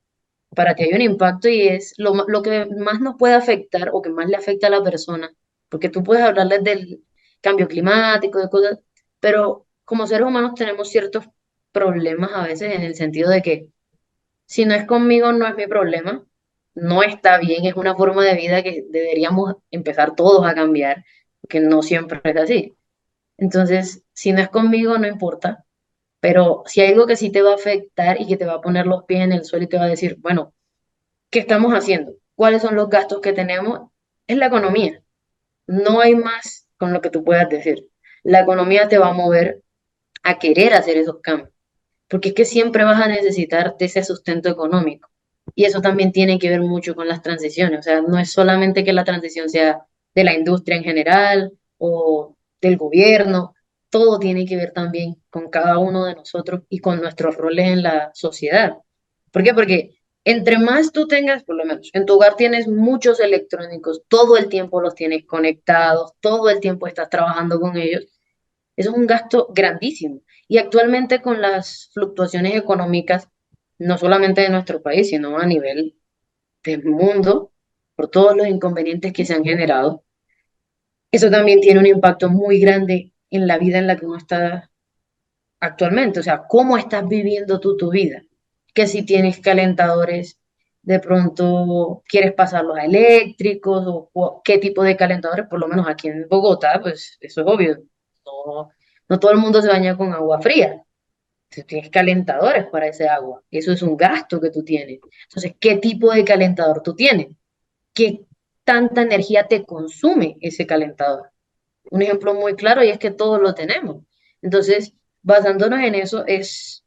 para ti hay un impacto y es lo que más nos puede afectar o que más le afecta a la persona, porque tú puedes hablarles del cambio climático, de cosas, pero como seres humanos tenemos ciertos problemas a veces en el sentido de que si no es conmigo, no es mi problema. No está bien, es una forma de vida que deberíamos empezar todos a cambiar, porque no siempre es así. Entonces, si no es conmigo, no importa, pero si hay algo que sí te va a afectar y que te va a poner los pies en el suelo y te va a decir, bueno, ¿qué estamos haciendo? ¿Cuáles son los gastos que tenemos? Es la economía. No hay más con lo que tú puedas decir. La economía te va a mover a querer hacer esos cambios porque es que siempre vas a necesitar de ese sustento económico. Y eso también tiene que ver mucho con las transiciones, o sea, no es solamente que la transición sea de la industria en general o del gobierno, todo tiene que ver también con cada uno de nosotros y con nuestros roles en la sociedad. ¿Por qué? Porque entre más tú tengas, por lo menos, en tu hogar tienes muchos electrónicos, todo el tiempo los tienes conectados, todo el tiempo estás trabajando con ellos, eso es un gasto grandísimo. Y actualmente con las fluctuaciones económicas, no solamente de nuestro país, sino a nivel del mundo, por todos los inconvenientes que se han generado, eso también tiene un impacto muy grande en la vida en la que uno está actualmente. O sea, cómo estás viviendo tú tu vida. Que si tienes calentadores, de pronto quieres pasarlos a eléctricos o qué tipo de calentadores, por lo menos aquí en Bogotá, pues eso es obvio. No, no todo el mundo se baña con agua fría. Tú tienes calentadores para ese agua. Eso es un gasto que tú tienes. Entonces, ¿qué tipo de calentador tú tienes? ¿Qué tanta energía te consume ese calentador? Un ejemplo muy claro y es que todos lo tenemos. Entonces, basándonos en eso, es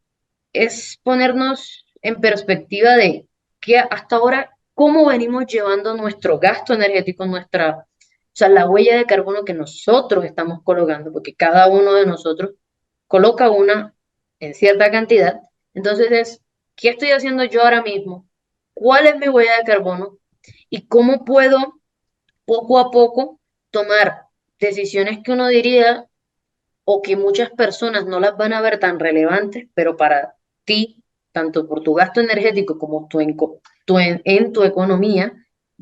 ponernos en perspectiva de que hasta ahora, cómo venimos llevando nuestro gasto energético, nuestra sea, la huella de carbono que nosotros estamos colocando, porque cada uno de nosotros coloca una en cierta cantidad. Entonces es, ¿qué estoy haciendo yo ahora mismo? ¿Cuál es mi huella de carbono? ¿Y cómo puedo poco a poco tomar decisiones que uno diría o que muchas personas no las van a ver tan relevantes, pero para ti, tanto por tu gasto energético como en tu economía,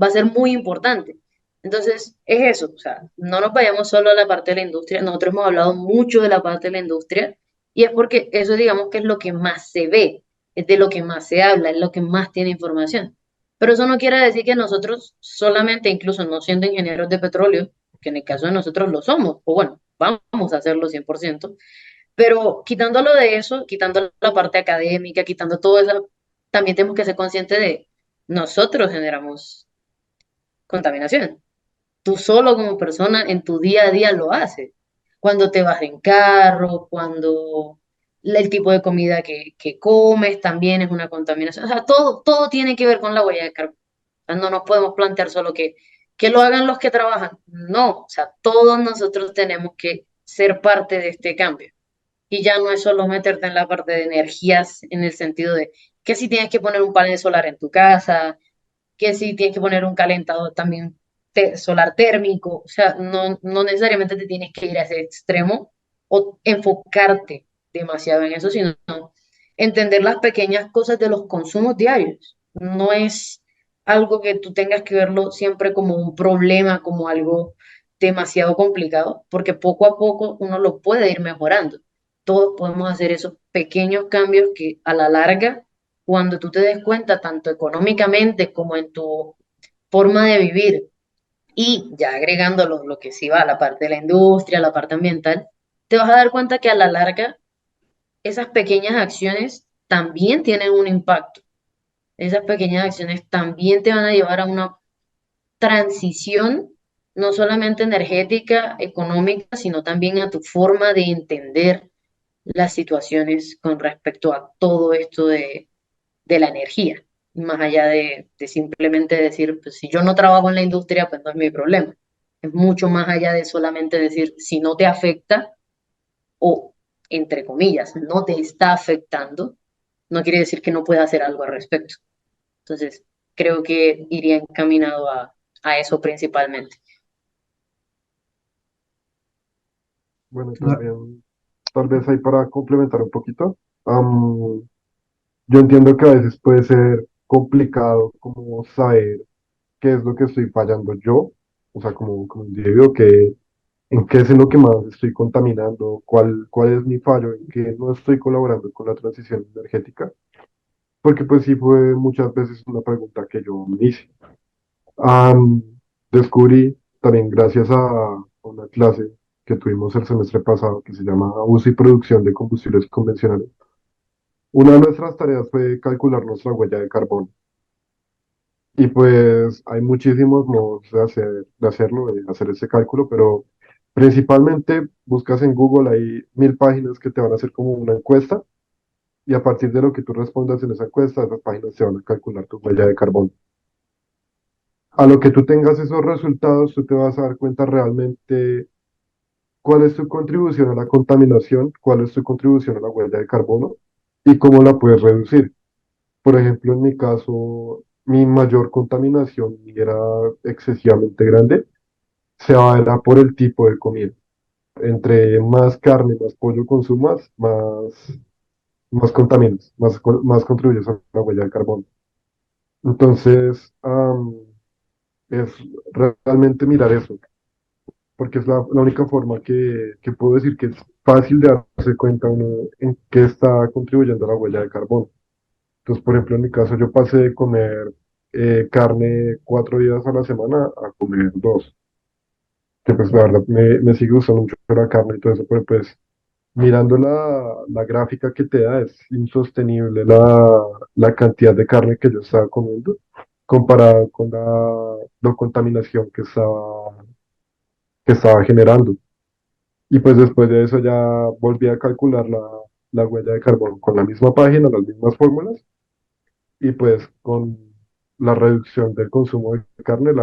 va a ser muy importante? Entonces, es eso, o sea, no nos vayamos solo a la parte de la industria, nosotros hemos hablado mucho de la parte de la industria y es porque eso digamos que es lo que más se ve, es de lo que más se habla, es lo que más tiene información. Pero eso no quiere decir que nosotros solamente, incluso no siendo ingenieros de petróleo, que en el caso de nosotros lo somos, o bueno, vamos a hacerlo 100%, pero quitándolo de eso, quitando la parte académica, quitando todo eso, también tenemos que ser conscientes de nosotros generamos contaminación. Tú solo como persona en tu día a día lo haces. Cuando te vas en carro, cuando el tipo de comida que comes también es una contaminación. O sea, todo tiene que ver con la huella de carbono. O sea, no nos podemos plantear solo que lo hagan los que trabajan. No, o sea, todos nosotros tenemos que ser parte de este cambio. Y ya no es solo meterte en la parte de energías, en el sentido de que si tienes que poner un panel solar en tu casa, que si tienes que poner un calentador también solar térmico, o sea, no necesariamente te tienes que ir a ese extremo o enfocarte demasiado en eso, sino entender las pequeñas cosas de los consumos diarios. No es algo que tú tengas que verlo siempre como un problema, como algo demasiado complicado, porque poco a poco uno lo puede ir mejorando. Todos podemos hacer esos pequeños cambios que a la larga, cuando tú te des cuenta, tanto económicamente como en tu forma de vivir, y ya agregando lo que sí va, la parte de la industria, la parte ambiental, te vas a dar cuenta que a la larga esas pequeñas acciones también tienen un impacto. Esas pequeñas acciones también te van a llevar a una transición, no solamente energética, económica, sino también a tu forma de entender las situaciones con respecto a todo esto de la energía, más allá de simplemente decir, pues si yo no trabajo en la industria, pues no es mi problema. Es mucho más allá de solamente decir, si no te afecta o, entre comillas, no te está afectando, no quiere decir que no pueda hacer algo al respecto. Entonces, creo que iría encaminado a eso principalmente. Bueno, también, tal vez ahí para complementar un poquito, am, yo entiendo que a veces puede ser complicado como saber qué es lo que estoy fallando yo, o sea, como individuo, que, en qué es en lo que más estoy contaminando, cuál es mi fallo, en qué no estoy colaborando con la transición energética, porque pues sí fue muchas veces una pregunta que yo me hice. Am, Descubrí también gracias a una clase que tuvimos el semestre pasado que se llama Uso y Producción de Combustibles Convencionales. Una de nuestras tareas fue calcular nuestra huella de carbono. Y pues hay muchísimos modos de hacerlo, de hacer ese cálculo, pero principalmente buscas en Google, hay 1000 páginas que te van a hacer como una encuesta y a partir de lo que tú respondas en esa encuesta, esas páginas te van a calcular tu huella de carbono. A lo que tú tengas esos resultados, tú te vas a dar cuenta realmente cuál es tu contribución a la contaminación, cuál es tu contribución a la huella de carbono y cómo la puedes reducir. Por ejemplo, en mi caso, mi mayor contaminación y era excesivamente grande, se va por el tipo de comida. Entre más carne, más pollo consumas, más contaminas, más contribuyes a la huella de carbono. Entonces, es realmente mirar eso, porque es la única forma que puedo decir que es fácil de darse cuenta uno en qué está contribuyendo a la huella de carbono. Entonces, por ejemplo, en mi caso, yo pasé de comer carne 4 días a la semana a comer dos, que pues la verdad me sigue gustando mucho la carne y todo eso, pero pues mirando la gráfica que te da, es insostenible la cantidad de carne que yo estaba comiendo comparado con la contaminación que estaba generando. Y pues después de eso ya volví a calcular la huella de carbono con la misma página, las mismas fórmulas, y pues con la reducción del consumo de carne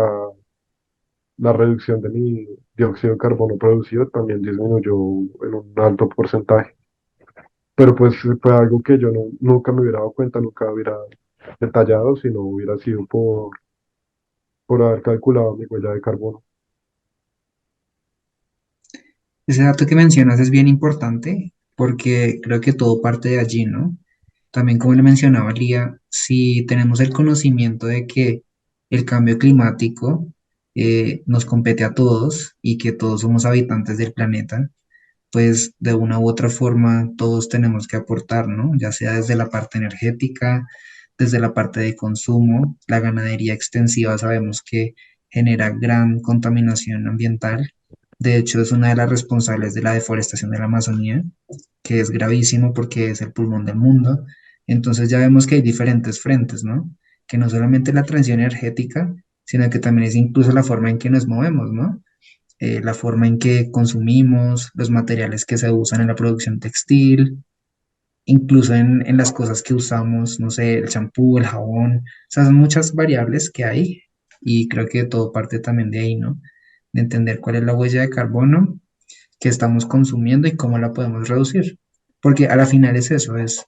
la reducción de mi dióxido de carbono producido también disminuyó en un alto porcentaje. Pero pues fue algo que yo nunca me hubiera dado cuenta, nunca hubiera detallado, si no hubiera sido por haber calculado mi huella de carbono. Ese dato que mencionas es bien importante porque creo que todo parte de allí, ¿no? También como le mencionaba Lía, si tenemos el conocimiento de que el cambio climático nos compete a todos y que todos somos habitantes del planeta, pues de una u otra forma todos tenemos que aportar, ¿no? Ya sea desde la parte energética, desde la parte de consumo, la ganadería extensiva sabemos que genera gran contaminación ambiental. De hecho, es una de las responsables de la deforestación de la Amazonía, que es gravísimo porque es el pulmón del mundo. Entonces ya vemos que hay diferentes frentes, ¿no? Que no solamente la transición energética, sino que también es incluso la forma en que nos movemos, ¿no? La forma en que consumimos, los materiales que se usan en la producción textil, incluso en las cosas que usamos, no sé, el champú, el jabón, o sea, son muchas variables que hay y creo que todo parte también de ahí, ¿no? De entender cuál es la huella de carbono que estamos consumiendo y cómo la podemos reducir. Porque a la final es eso, es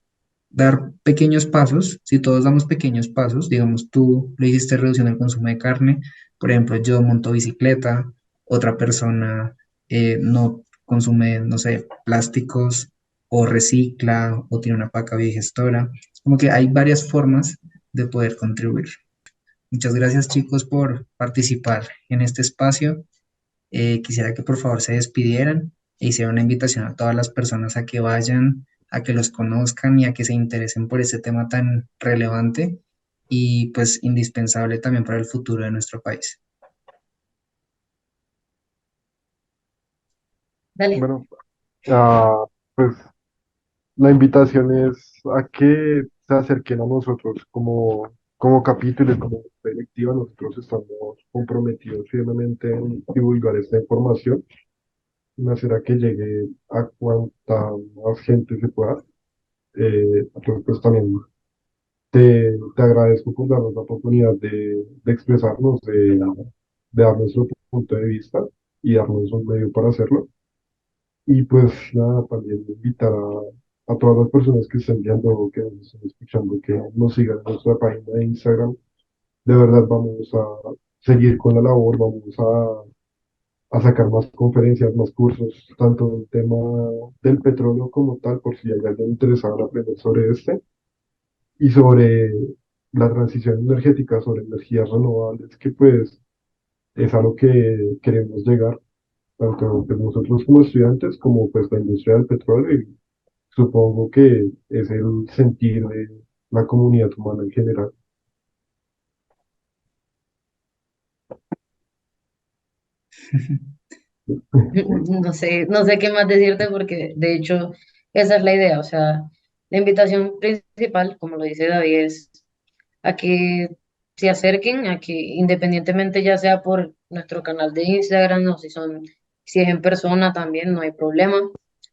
dar pequeños pasos. Si todos damos pequeños pasos, digamos, tú lo hiciste reduciendo el consumo de carne, por ejemplo, yo monto bicicleta, otra persona no consume, no sé, plásticos o recicla o tiene una paca biogestora. Como que hay varias formas de poder contribuir. Muchas gracias chicos por participar en este espacio. Quisiera que por favor se despidieran e hicieran una invitación a todas las personas a que vayan, a que los conozcan y a que se interesen por este tema tan relevante y pues indispensable también para el futuro de nuestro país. Dale. Bueno, ah, pues la invitación es a que se acerquen a nosotros como capítulo y como colectiva. Nosotros estamos comprometidos firmemente en divulgar esta información y hacer a que llegue a cuanta más gente se pueda. Entonces, pues también te agradezco por darnos la oportunidad de expresarnos, de dar nuestro punto de vista y darnos un medio para hacerlo. Y pues nada, también invitar a todas las personas que estén viendo o que nos estén escuchando que nos sigan en nuestra página de Instagram. De verdad vamos a seguir con la labor, vamos a sacar más conferencias, más cursos, tanto del tema del petróleo como tal, por si hay alguien interesado en aprender sobre este, y sobre la transición energética, sobre energías renovables, que pues es a lo que queremos llegar, tanto pues, nosotros como estudiantes, como pues la industria del petróleo. Supongo que es el sentir de la comunidad humana en general. No sé, no sé qué más decirte porque de hecho esa es la idea. O sea, la invitación principal, como lo dice David, es a que se acerquen, a que independientemente ya sea por nuestro canal de Instagram o si es en persona también, no hay problema.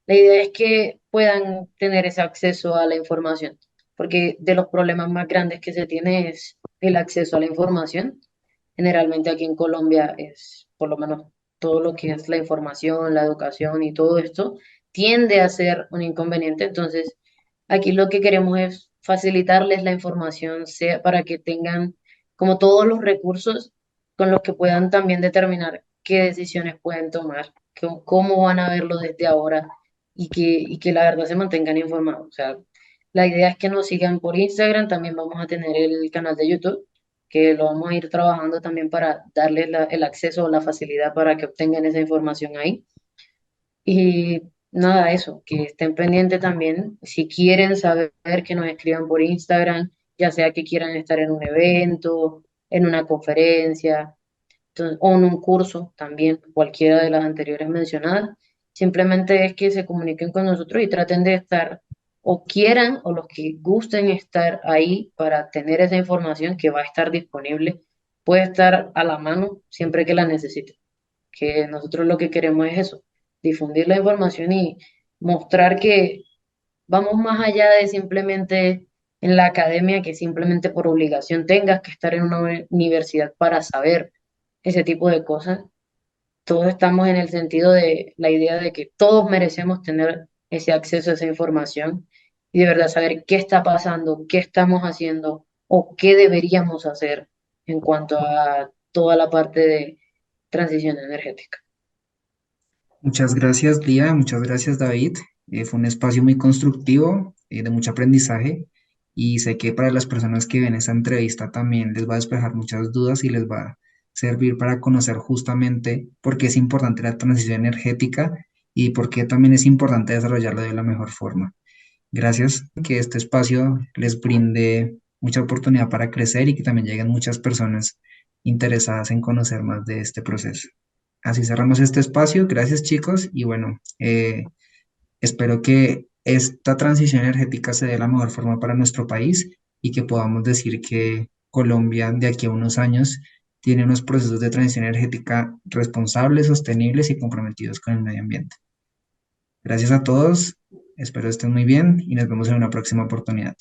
La idea es que puedan tener ese acceso a la información, porque de los problemas más grandes que se tiene es el acceso a la información. Generalmente aquí en Colombia es, por lo menos todo lo que es la información, la educación y todo esto, tiende a ser un inconveniente. Entonces, aquí lo que queremos es facilitarles la información, sea para que tengan como todos los recursos con los que puedan también determinar qué decisiones pueden tomar, cómo van a verlo desde ahora y que la verdad se mantengan informados. O sea, la idea es que nos sigan por Instagram, también vamos a tener el canal de YouTube que lo vamos a ir trabajando también para darles el acceso o la facilidad para que obtengan esa información ahí. Y nada, eso, que estén pendientes también, si quieren saber, que nos escriban por Instagram, ya sea que quieran estar en un evento, en una conferencia, o en un curso también, cualquiera de las anteriores mencionadas. Simplemente es que se comuniquen con nosotros y traten de estar, o quieran, o los que gusten estar ahí para tener esa información que va a estar disponible, puede estar a la mano siempre que la necesiten. Que nosotros lo que queremos es eso, difundir la información y mostrar que vamos más allá de simplemente en la academia, que simplemente por obligación tengas que estar en una universidad para saber. ese tipo de cosas. Todos estamos en el sentido de la idea de que todos merecemos tener ese acceso a esa información y de verdad saber qué está pasando, qué estamos haciendo o qué deberíamos hacer en cuanto a toda la parte de transición energética. Muchas gracias, Lía, muchas gracias, David. Fue un espacio muy constructivo, de mucho aprendizaje, y sé que para las personas que ven esta entrevista también les va a despejar muchas dudas y les va a servir para conocer justamente por qué es importante la transición energética y por qué también es importante desarrollarlo de la mejor forma. Gracias, que este espacio les brinde mucha oportunidad para crecer y que también lleguen muchas personas interesadas en conocer más de este proceso. Así cerramos este espacio. Gracias, chicos. Y bueno, espero que esta transición energética se dé de la mejor forma para nuestro país y que podamos decir que Colombia de aquí a unos años tiene unos procesos de transición energética responsables, sostenibles y comprometidos con el medio ambiente. Gracias a todos. Espero estén muy bien y nos vemos en una próxima oportunidad.